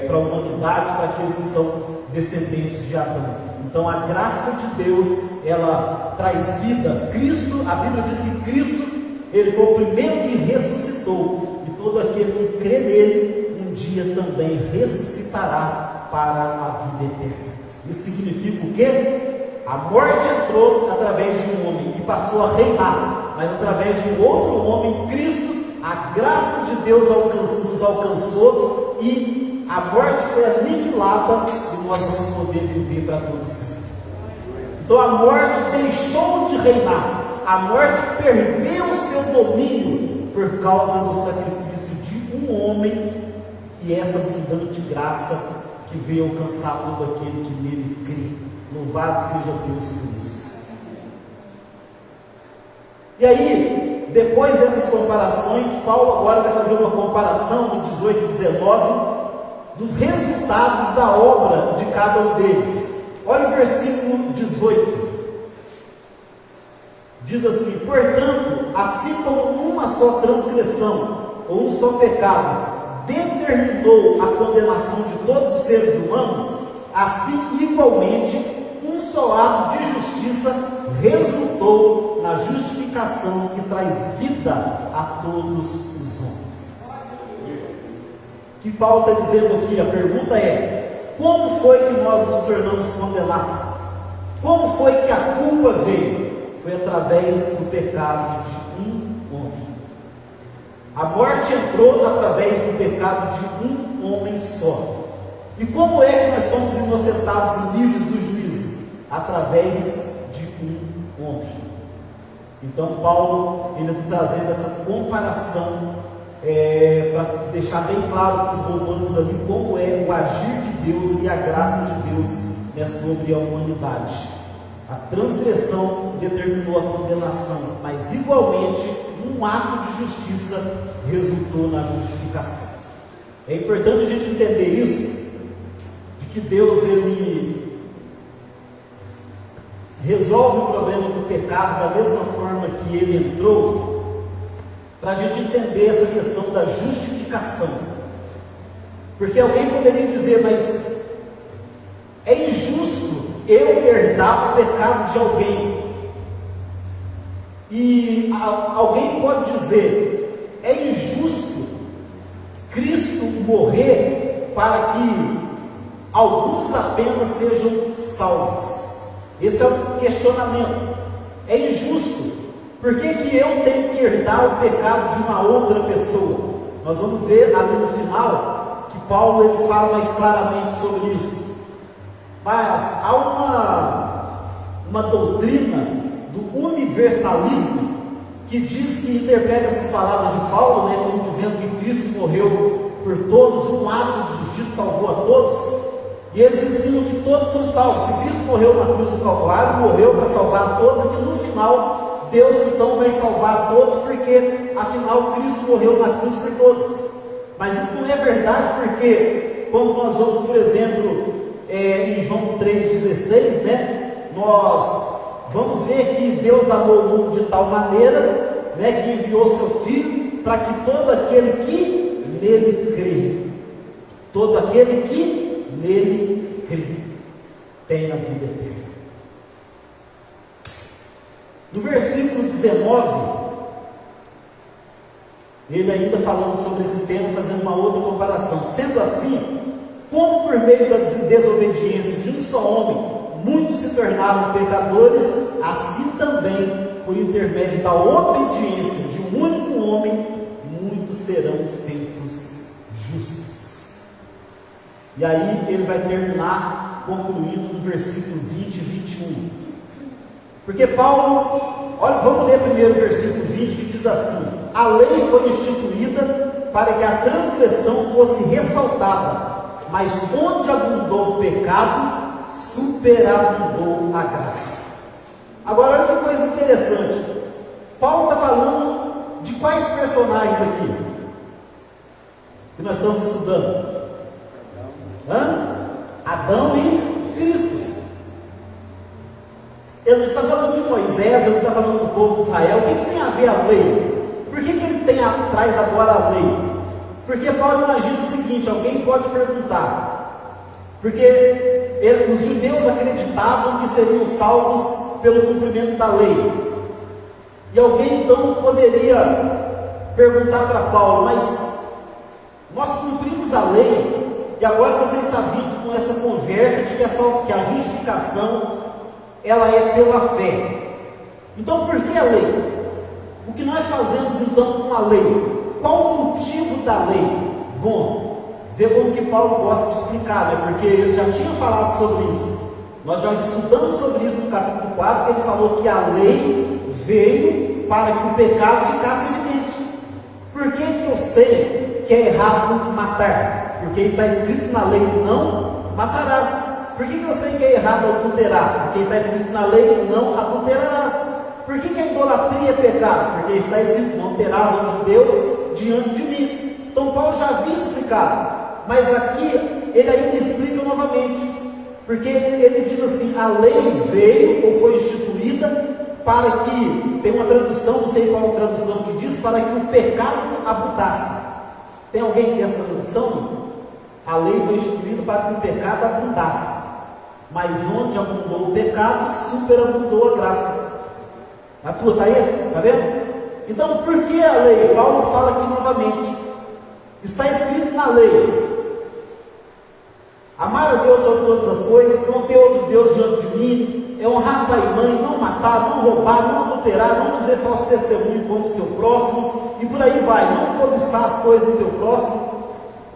para a humanidade, para aqueles que são descendentes de Adão. Então a graça de Deus ela traz vida. Cristo, a Bíblia diz que Cristo, ele foi o primeiro que ressuscitou, e todo aquele que crê nele, um dia também ressuscitará para a vida eterna. Isso significa o quê? A morte entrou através de um homem e passou a reinar, mas através de um outro homem, Cristo, a graça de Deus nos alcançou e a morte foi aniquilada e nós vamos poder viver para todo sempre. Então a morte deixou de reinar, a morte perdeu o seu domínio por causa do sacrifício de um homem e essa abundante graça que veio alcançar todo aquele que nele crê. Louvado seja Deus por isso. E aí, depois dessas comparações, Paulo agora vai fazer uma comparação no 18 e 19 dos resultados da obra de cada um deles. Olha o versículo 18. Diz assim: portanto, assim como uma só transgressão ou um só pecado determinou a condenação de todos os seres humanos, assim igualmente um só ato de justiça resultou na justificação que traz vida a todos os homens. O que Paulo está dizendo aqui? A pergunta é: como foi que nós nos tornamos condenados? Como foi que a culpa veio? Foi através do pecado de um homem. A morte entrou através do pecado de um homem só. E como é que nós somos inocentados e livres do juízo? Através de um homem. Então Paulo, ele está trazendo essa comparação para deixar bem claro para os romanos ali como é o agir de Deus e a graça de Deus sobre a humanidade. A transgressão determinou a condenação, mas igualmente um ato de justiça resultou na justificação. É importante a gente entender isso, de que Deus, ele resolve o problema do pecado da mesma forma que ele entrou, para a gente entender essa questão da justificação. Porque alguém poderia dizer: mas é injusto eu herdar o pecado de alguém. E alguém pode dizer: é injusto Cristo morrer para que alguns apenas sejam salvos. Esse é o questionamento. É injusto. Por que eu tenho que herdar o pecado de uma outra pessoa? Nós vamos ver ali no final que Paulo ele fala mais claramente sobre isso. Mas há uma doutrina do universalismo que diz, que interpreta essas palavras de Paulo, como dizendo que Cristo morreu por todos, um ato de justiça salvou a todos. E eles ensinam que todos são salvos. Se Cristo morreu na cruz do Calvário, morreu para salvar a todos, e que no final Deus então vai salvar a todos, porque afinal Cristo morreu na cruz por todos. Mas isso não é verdade, porque quando nós vamos, por exemplo, em João 3,16, nós vamos ver que Deus amou o mundo de tal maneira, que enviou seu Filho, para que todo aquele que nele crê, todo aquele que nele crê, tem a vida eterna. No versículo 19, ele ainda falando sobre esse tema, fazendo uma outra comparação. Sendo assim, como por meio da desobediência de um só homem, muitos se tornaram pecadores, assim também, por intermédio da obediência de um único homem, muitos serão feitos justos. E aí ele vai terminar concluindo no versículo 20 e 21. Porque Paulo, olha, vamos ler primeiro o versículo 20, que diz assim: a lei foi instituída para que a transgressão fosse ressaltada, mas onde abundou o pecado, superabundou a graça. Agora olha que coisa interessante. Paulo está falando de quais personagens aqui que nós estamos estudando? Adão e Cristo. Ele não está falando de Moisés, ele não está falando do povo de Israel. O que tem a ver a lei? Por que ele traz agora a lei? Porque Paulo imagina o seguinte: alguém pode perguntar, porque os judeus acreditavam que seriam salvos pelo cumprimento da lei. E alguém então poderia perguntar para Paulo: mas nós cumprimos a lei e agora você está vindo com essa conversa de que a justificação ela é pela fé. Então por que a lei? O que nós fazemos então com a lei? Qual o motivo da lei? Bom, vê como que Paulo gosta de explicar, né? Porque ele já tinha falado sobre isso. Nós já estudamos sobre isso no capítulo 4, que ele falou que a lei veio para que o pecado ficasse evidente. Por que eu sei que é errado matar? Porque está escrito na lei: não matarás. Por que eu sei que é errado adulterar? Porque está escrito na lei: não adulterarás. Por que a idolatria é pecado? Porque está escrito: não terás outro Deus diante de mim. Então Paulo já havia explicado, mas aqui ele ainda explica novamente, porque ele diz assim: a lei veio ou foi instituída para que, tem uma tradução, não sei qual a tradução que diz, para que o pecado abundasse. Tem alguém que tem essa tradução? A lei foi instituída para que o pecado abundasse, mas onde abundou o pecado, superabundou a graça. A tua está esse? Está vendo? Então, por que a lei? Paulo fala aqui novamente. Está escrito na lei: amar a Deus sobre todas as coisas, não ter outro Deus diante de mim, é honrar pai e mãe, não matar, não roubar, não adulterar, não dizer falso testemunho contra o seu próximo, e por aí vai, não cobiçar as coisas do teu próximo.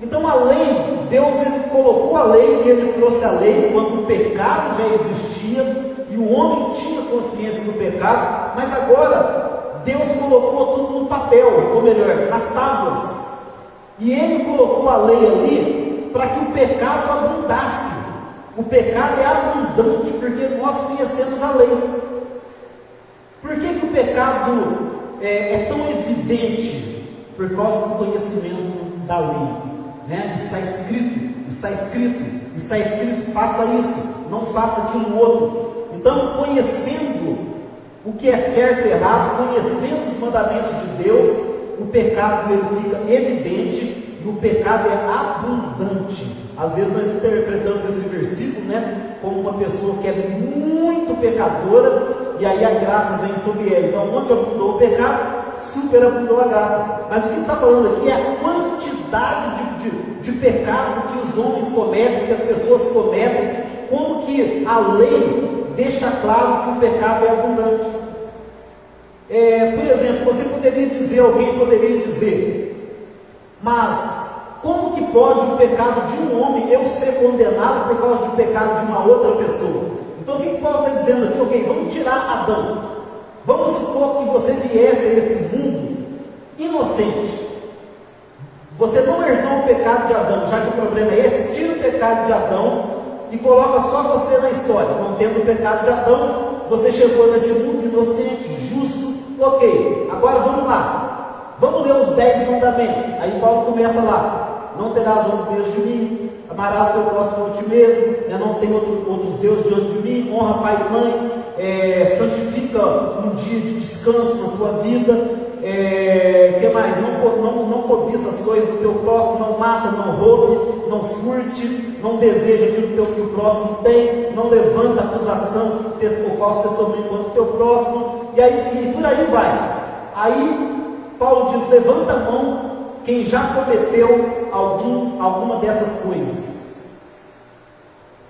Então a lei, Deus ele colocou a lei, e ele trouxe a lei quando o pecado já existia, e o homem tinha consciência do pecado, mas agora Deus colocou tudo no papel, ou melhor, nas tábuas, e ele colocou a lei ali para que o pecado abundasse. O pecado é abundante porque nós conhecemos a lei. Por que o pecado é tão evidente? Por causa do conhecimento da lei, né? Está escrito, faça isso, não faça aquilo outro. Então, conhecendo o que é certo e errado, conhecendo os mandamentos de Deus, o pecado ele fica evidente e o pecado é abundante. Às vezes nós interpretamos esse versículo, né, como uma pessoa que é muito pecadora e aí a graça vem sobre ela. Então, onde abundou o pecado, superabundou a graça. Mas o que está falando aqui é a quantidade de pecado que os homens cometem, que as pessoas cometem, como que a lei deixa claro que o pecado é abundante. Por exemplo, alguém poderia dizer: mas como que pode o pecado de um homem eu ser condenado por causa do pecado de uma outra pessoa? Então o que Paulo está dizendo aqui? Ok, vamos tirar Adão. Vamos supor que você viesse a esse mundo inocente. Você não herdou o pecado de Adão, já que o problema é esse. Tira o pecado de Adão e coloca só você na história. Não tendo o pecado de Adão, você chegou nesse mundo inocente, justo. Ok, agora vamos lá. Vamos ler os 10 mandamentos. Aí Paulo começa lá: não terás outro Deus de mim, amarás teu próximo a ti mesmo, não tem outros deuses diante de mim, honra pai e mãe, santifica um dia de descanso na tua vida, que mais? Não cobiça as coisas do teu próximo, não mata, não roube, não furte, não deseja aquilo que o próximo tem, não levanta acusação ou falso testemunho contra o teu próximo, e por aí vai. Aí Paulo diz: levanta a mão quem já cometeu alguma dessas coisas,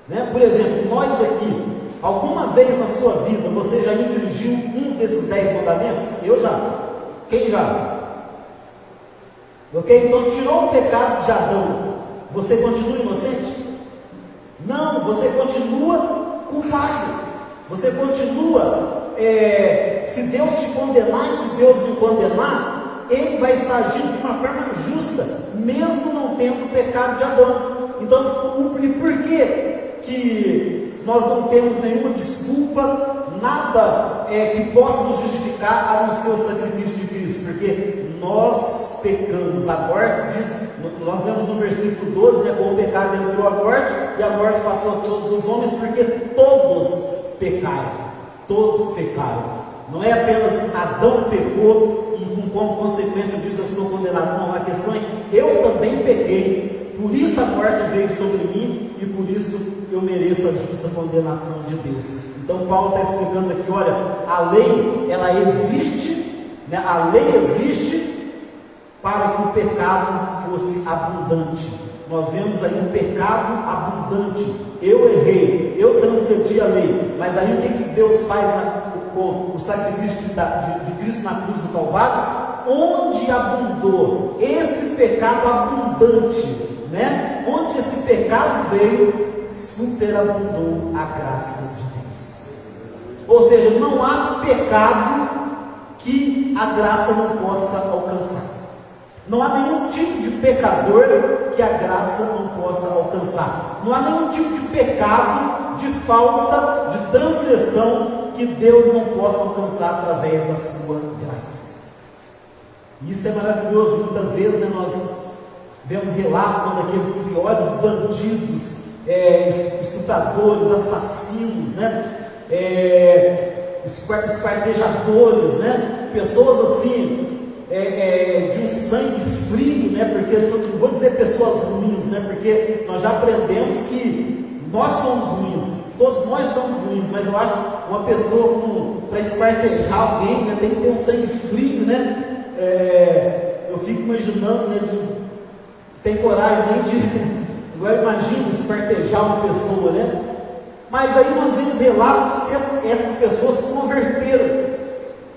né? Por exemplo, nós aqui, alguma vez na sua vida você já infringiu um desses 10 mandamentos? Eu já. Quem já? Ok? Então tirou o pecado de Adão, você continua inocente? Não, você continua culpado. Você continua, se Deus te condenar, e se Deus me condenar, Ele vai estar agindo de uma forma justa, mesmo não tendo o pecado de Adão. Então, por que nós não temos nenhuma desculpa, nada que possa nos justificar a não ser o sacrifício de Cristo? Porque nós pecamos. A morte diz, nós vemos no versículo 12, né, como o pecado entrou a morte, e a morte passou a todos os homens, porque todos pecaram. Todos pecaram. Não é apenas Adão pecou e como consequência disso eu estou condenado. Não, a questão é que eu também pequei, por isso a morte veio sobre mim e por isso eu mereço a justa condenação de Deus. Então Paulo está explicando aqui, olha, a lei, ela existe, né? A lei existe para que o pecado fosse abundante. Nós vemos aí um pecado abundante. Eu errei, eu transgredi a lei, mas aí o que Deus faz com o sacrifício de Cristo na cruz do Calvário? Onde abundou esse pecado abundante, né? Onde esse pecado veio, superabundou a graça de Deus. Ou seja, não há pecado que a graça não possa alcançar. Não há nenhum tipo de pecador que a graça não possa alcançar. Não há nenhum tipo de pecado, de falta, de transgressão que Deus não possa alcançar através da sua graça. E isso é maravilhoso. Muitas vezes, né, nós vemos relatos daqueles piores bandidos, estupradores, assassinos, né, esquartejadores, né, pessoas assim, de um sangue frio, né, porque não vou dizer pessoas ruins, né, porque nós já aprendemos que nós somos ruins, todos nós somos ruins, mas eu acho que uma pessoa para esquartejar alguém, né, tem que ter um sangue frio, né. Eu fico imaginando, né, tem coragem nem de agora imagina esquartejar uma pessoa, né? Mas aí nós vemos relatos que essas pessoas se converteram,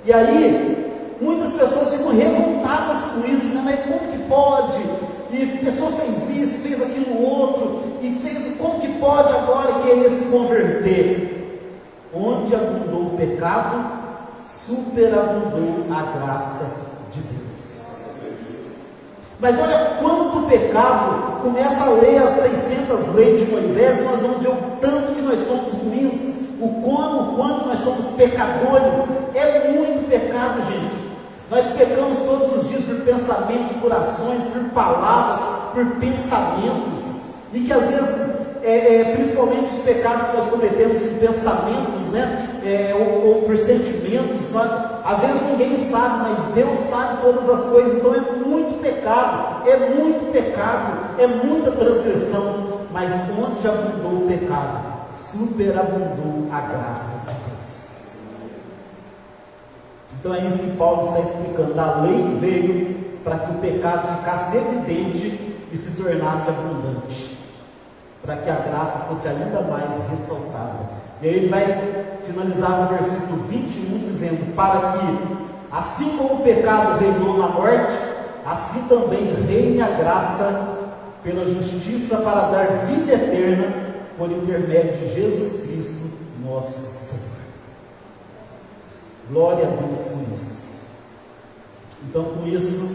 e aí muitas pessoas ficam revoltadas com isso, né? Mas como que pode? E a pessoa fez isso, fez aquilo outro, e fez, como que pode agora querer se converter? Onde abundou o pecado, superabundou a graça de Deus. Mas olha quanto pecado, começa a ler as 600 leis de Moisés, e nós vamos ver o tanto que nós somos ruins, o quanto nós somos pecadores. É muito pecado, gente. Nós pecamos todos os dias por pensamentos, por ações, por palavras, por pensamentos, e que às vezes, principalmente os pecados que nós cometemos em pensamentos, né, ou por sentimentos, às vezes ninguém sabe, mas Deus sabe todas as coisas. Então é muito pecado, é muita transgressão. Mas onde abundou o pecado, superabundou a graça de Deus. Então é isso que Paulo está explicando. A lei veio para que o pecado ficasse evidente e se tornasse abundante, para que a graça fosse ainda mais ressaltada. E aí ele vai finalizar no versículo 21 dizendo: para que, assim como o pecado reinou na morte, assim também reine a graça pela justiça, para dar vida eterna por intermédio de Jesus Cristo, nosso Senhor. Glória a Deus por isso. Então, com isso,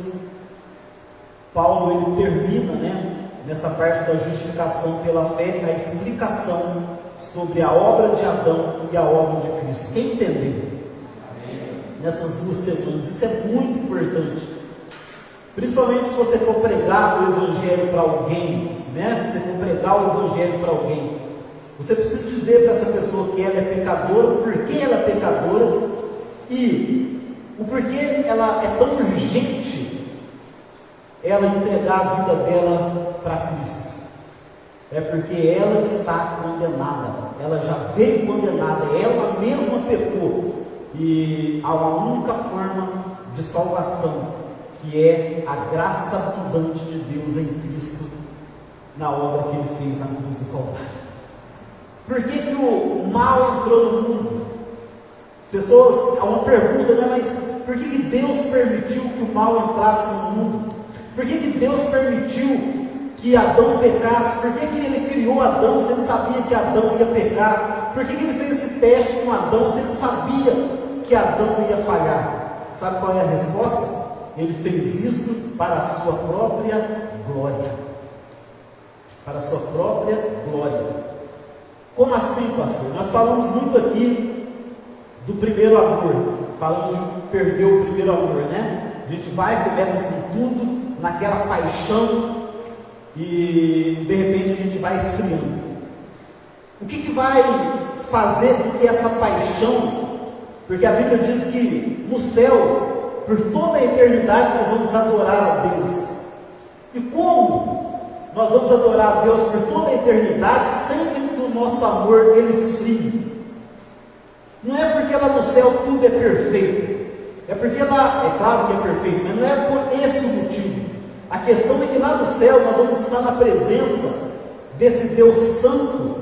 Paulo ele termina, né, nessa parte da justificação pela fé, a explicação sobre a obra de Adão e a obra de Cristo. Quem entendeu? Nessas 2 semanas, isso é muito importante. Principalmente se você for pregar o Evangelho para alguém, né? Se você for pregar o Evangelho para alguém, você precisa dizer para essa pessoa que ela é pecadora, o porquê ela é pecadora e o porquê ela é tão urgente ela entregar a vida dela para Cristo. É porque ela está condenada, ela já veio condenada, ela mesma pecou, e há uma única forma de salvação, que é a graça abundante de Deus em Cristo, na obra que Ele fez na cruz do Calvário. Por que o mal entrou no mundo? Pessoas, há uma pergunta, né? Mas por que Deus permitiu que o mal entrasse no mundo? Por que Deus permitiu que Adão pecasse? Por que Ele criou Adão se Ele sabia que Adão ia pecar? Por que Ele fez esse teste com Adão se Ele sabia que Adão ia falhar? Sabe qual é a resposta? Ele fez isso para a sua própria glória. Para a sua própria glória. Como assim, pastor? Nós falamos muito aqui do primeiro amor. Falamos de perder o primeiro amor, né? A gente vai, começa com tudo, naquela paixão, e de repente a gente vai esfriando. O que vai fazer com que essa paixão, porque a Bíblia diz que no céu, por toda a eternidade, nós vamos adorar a Deus. E como nós vamos adorar a Deus por toda a eternidade, sempre que o nosso amor ele esfrie? Não é porque lá no céu tudo é perfeito, é porque lá, é claro que é perfeito, mas não é por esse o motivo. A questão é que lá no céu nós vamos estar na presença desse Deus Santo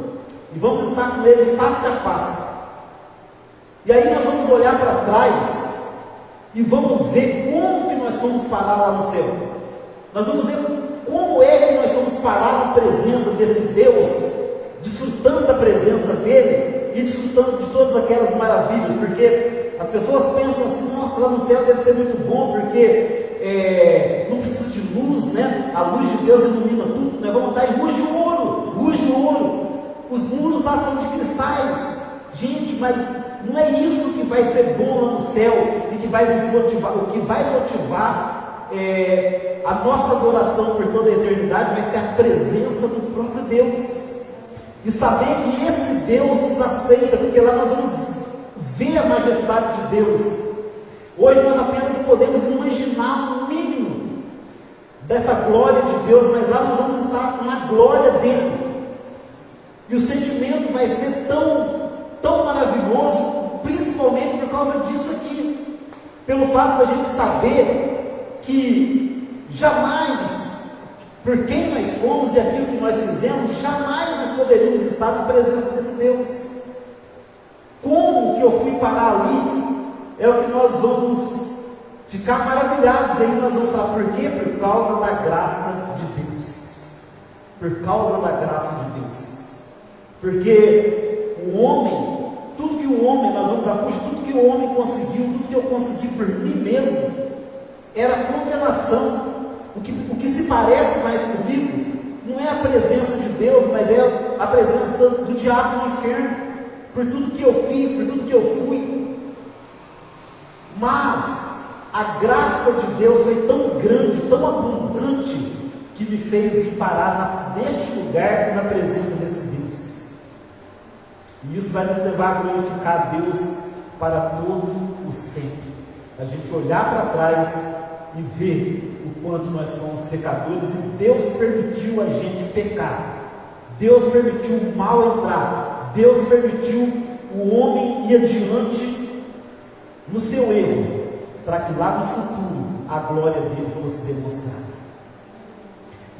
e vamos estar com Ele face a face. E aí nós vamos olhar para trás e vamos ver como que nós fomos parar lá no céu. Nós vamos ver como é que nós fomos parar na presença desse Deus, desfrutando da presença dele e desfrutando de todas aquelas maravilhas, porque as pessoas pensam assim: nossa, lá no céu deve ser muito bom, porque não precisa de luz, né? A luz de Deus ilumina tudo, nós vamos andar em ruas de ouro, os muros lá são de cristais. Gente, mas não é isso que vai ser bom lá no céu e que vai nos motivar. O que vai motivar a nossa adoração por toda a eternidade vai ser a presença do próprio Deus. E saber que esse Deus nos aceita, porque lá nós vamos ver a majestade de Deus. Hoje nós apenas podemos imaginar o mínimo dessa glória de Deus, mas lá nós vamos estar na glória dele. E o sentimento vai ser tão maravilhoso, principalmente por causa disso aqui, pelo fato da gente saber que jamais, por quem nós fomos e aquilo que nós fizemos, jamais nós poderíamos estar na presença desse Deus. Como que eu fui parar ali? É o que nós vamos ficar maravilhados. Aí nós vamos falar, por quê? Por causa da graça de Deus. Por causa da graça de Deus. Porque o homem, tudo que o homem, nós vamos falar, puxa, tudo que o homem conseguiu, tudo que eu consegui por mim mesmo, era condenação. O que se parece mais comigo não é a presença de Deus, mas é a presença do diabo no inferno, por tudo que eu fiz, por tudo que eu fui. Mas a graça de Deus foi tão grande, tão abundante, que me fez vir parar neste lugar, na presença desse Deus. E isso vai nos levar a glorificar Deus para todo o sempre. A gente olhar para trás e ver o quanto nós fomos pecadores, e Deus permitiu a gente pecar. Deus permitiu o mal entrar. Deus permitiu o homem ir adiante no seu erro, para que lá no futuro a glória dele fosse demonstrada.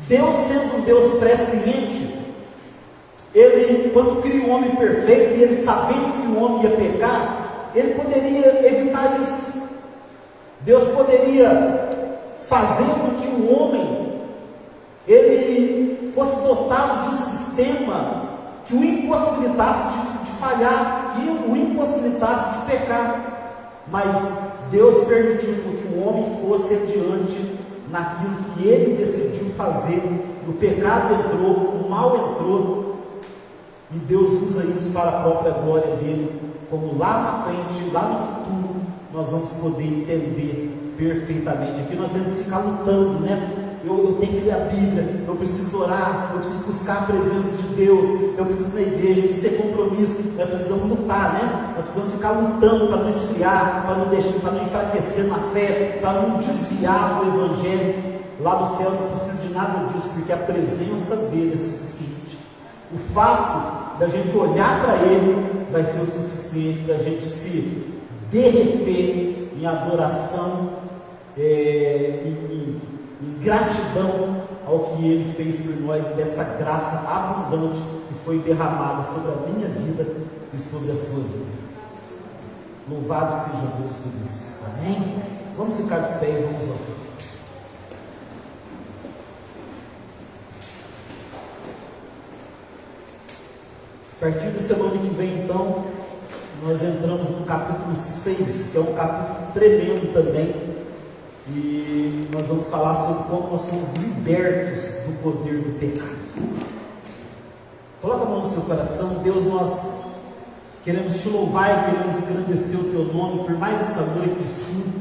Deus, sendo um Deus presciente, Ele, quando cria o homem perfeito, e Ele sabendo que o homem ia pecar, Ele poderia evitar isso. Deus poderia fazer com que o homem ele fosse dotado de um sistema que o impossibilitasse de falhar, que o impossibilitasse de pecar. Mas Deus permitiu que o homem fosse adiante naquilo que ele decidiu fazer. O pecado entrou, o mal entrou, e Deus usa isso para a própria glória dele, como lá na frente, lá no futuro, nós vamos poder entender perfeitamente. Aqui nós temos que ficar lutando, né? Eu tenho que ler a Bíblia, eu preciso orar, eu preciso buscar a presença de Deus, eu preciso ir na igreja, eu preciso ter compromisso. Nós precisamos lutar, né? Nós precisamos ficar lutando para não esfriar, para não deixar, para não enfraquecer na fé, para não desviar do Evangelho. Lá no céu não precisa de nada disso, porque a presença dele é suficiente. O fato da gente olhar para ele vai ser o suficiente para a gente se derreter em adoração, em gratidão ao que ele fez por nós, dessa graça abundante que foi derramada sobre a minha vida e sobre a sua vida. Louvado seja Deus por isso. Amém? Vamos ficar de pé e vamos orar. A partir da semana que vem, então, nós entramos no capítulo 6, que é um capítulo tremendo também, e nós vamos falar sobre como nós somos libertos do poder do pecado. Coloca a mão no seu coração. Deus, nós queremos te louvar e queremos engrandecer o teu nome por mais esta noite de estudo,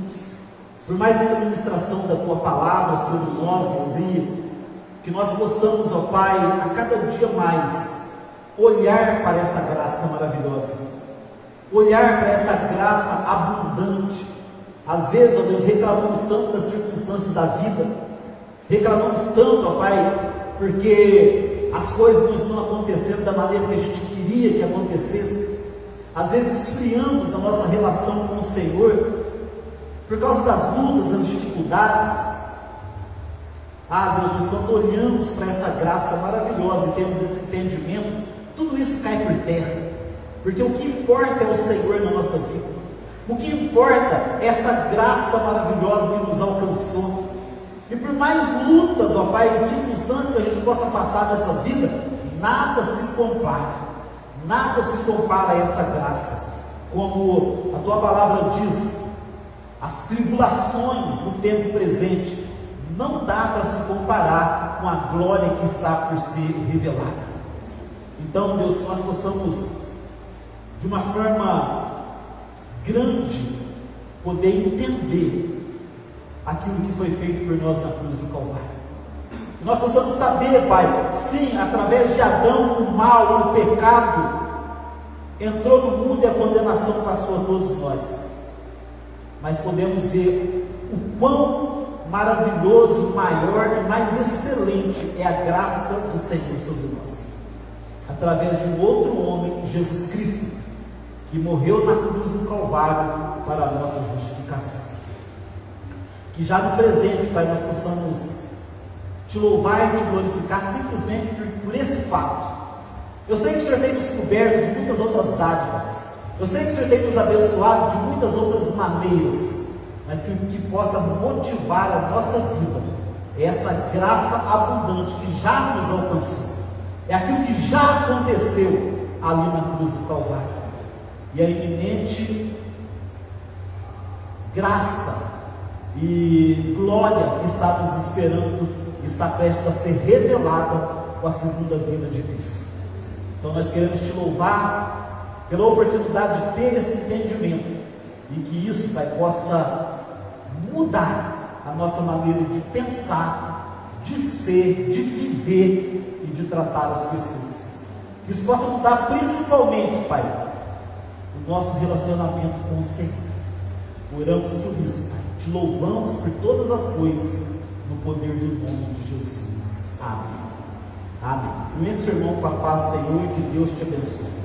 por mais essa ministração da tua palavra sobre nós, Deus, e que nós possamos, ó Pai, a cada dia mais olhar para essa graça maravilhosa, olhar para essa graça abundante. Às vezes, ó Deus, reclamamos tanto das circunstâncias da vida, reclamamos tanto, ó Pai, porque as coisas não estão acontecendo da maneira que a gente queria que acontecesse, às vezes esfriamos na nossa relação com o Senhor, por causa das lutas, das dificuldades. Deus, mas quando olhamos para essa graça maravilhosa e temos esse entendimento, tudo isso cai por terra, porque o que importa é o Senhor na nossa vida, o que importa é essa graça maravilhosa que nos alcançou. E por mais lutas, ó Pai, e circunstâncias que a gente possa passar nessa vida, nada se compara a essa graça. Como a Tua palavra diz, as tribulações do tempo presente não dá para se comparar com a glória que está por ser revelada. Então, Deus, que nós possamos, de uma forma grande, poder entender aquilo que foi feito por nós na cruz do Calvário. Que nós possamos saber, Pai, sim, através de Adão, o mal, o pecado entrou no mundo e a condenação passou a todos nós. Mas podemos ver o quão maravilhoso, maior e mais excelente é a graça do Senhor sobre nós, através de um outro homem, Jesus Cristo, que morreu na cruz do Calvário para a nossa justificação. Que já no presente, Pai, nós possamos Te louvar e Te glorificar simplesmente por esse fato. Eu sei que o Senhor tem nos coberto de muitas outras dádivas, eu sei que o Senhor tem nos abençoado de muitas outras maneiras, mas que o que possa motivar a nossa vida é essa graça abundante que já nos alcançou, é aquilo que já aconteceu ali na cruz do Calvário, e a iminente graça e glória que está nos esperando, está prestes a ser revelada com a segunda vinda de Cristo. Então nós queremos Te louvar pela oportunidade de ter esse entendimento, e que isso, Pai, possa mudar a nossa maneira de pensar, de ser, de viver e de tratar as pessoas. Que isso possa mudar principalmente, Pai, o nosso relacionamento com o Senhor. Oramos por isso, Pai. Te louvamos por todas as coisas, no poder do nome de Jesus. Amém. Amém. Cumprimente seu irmão com a paz, Senhor, e que Deus te abençoe.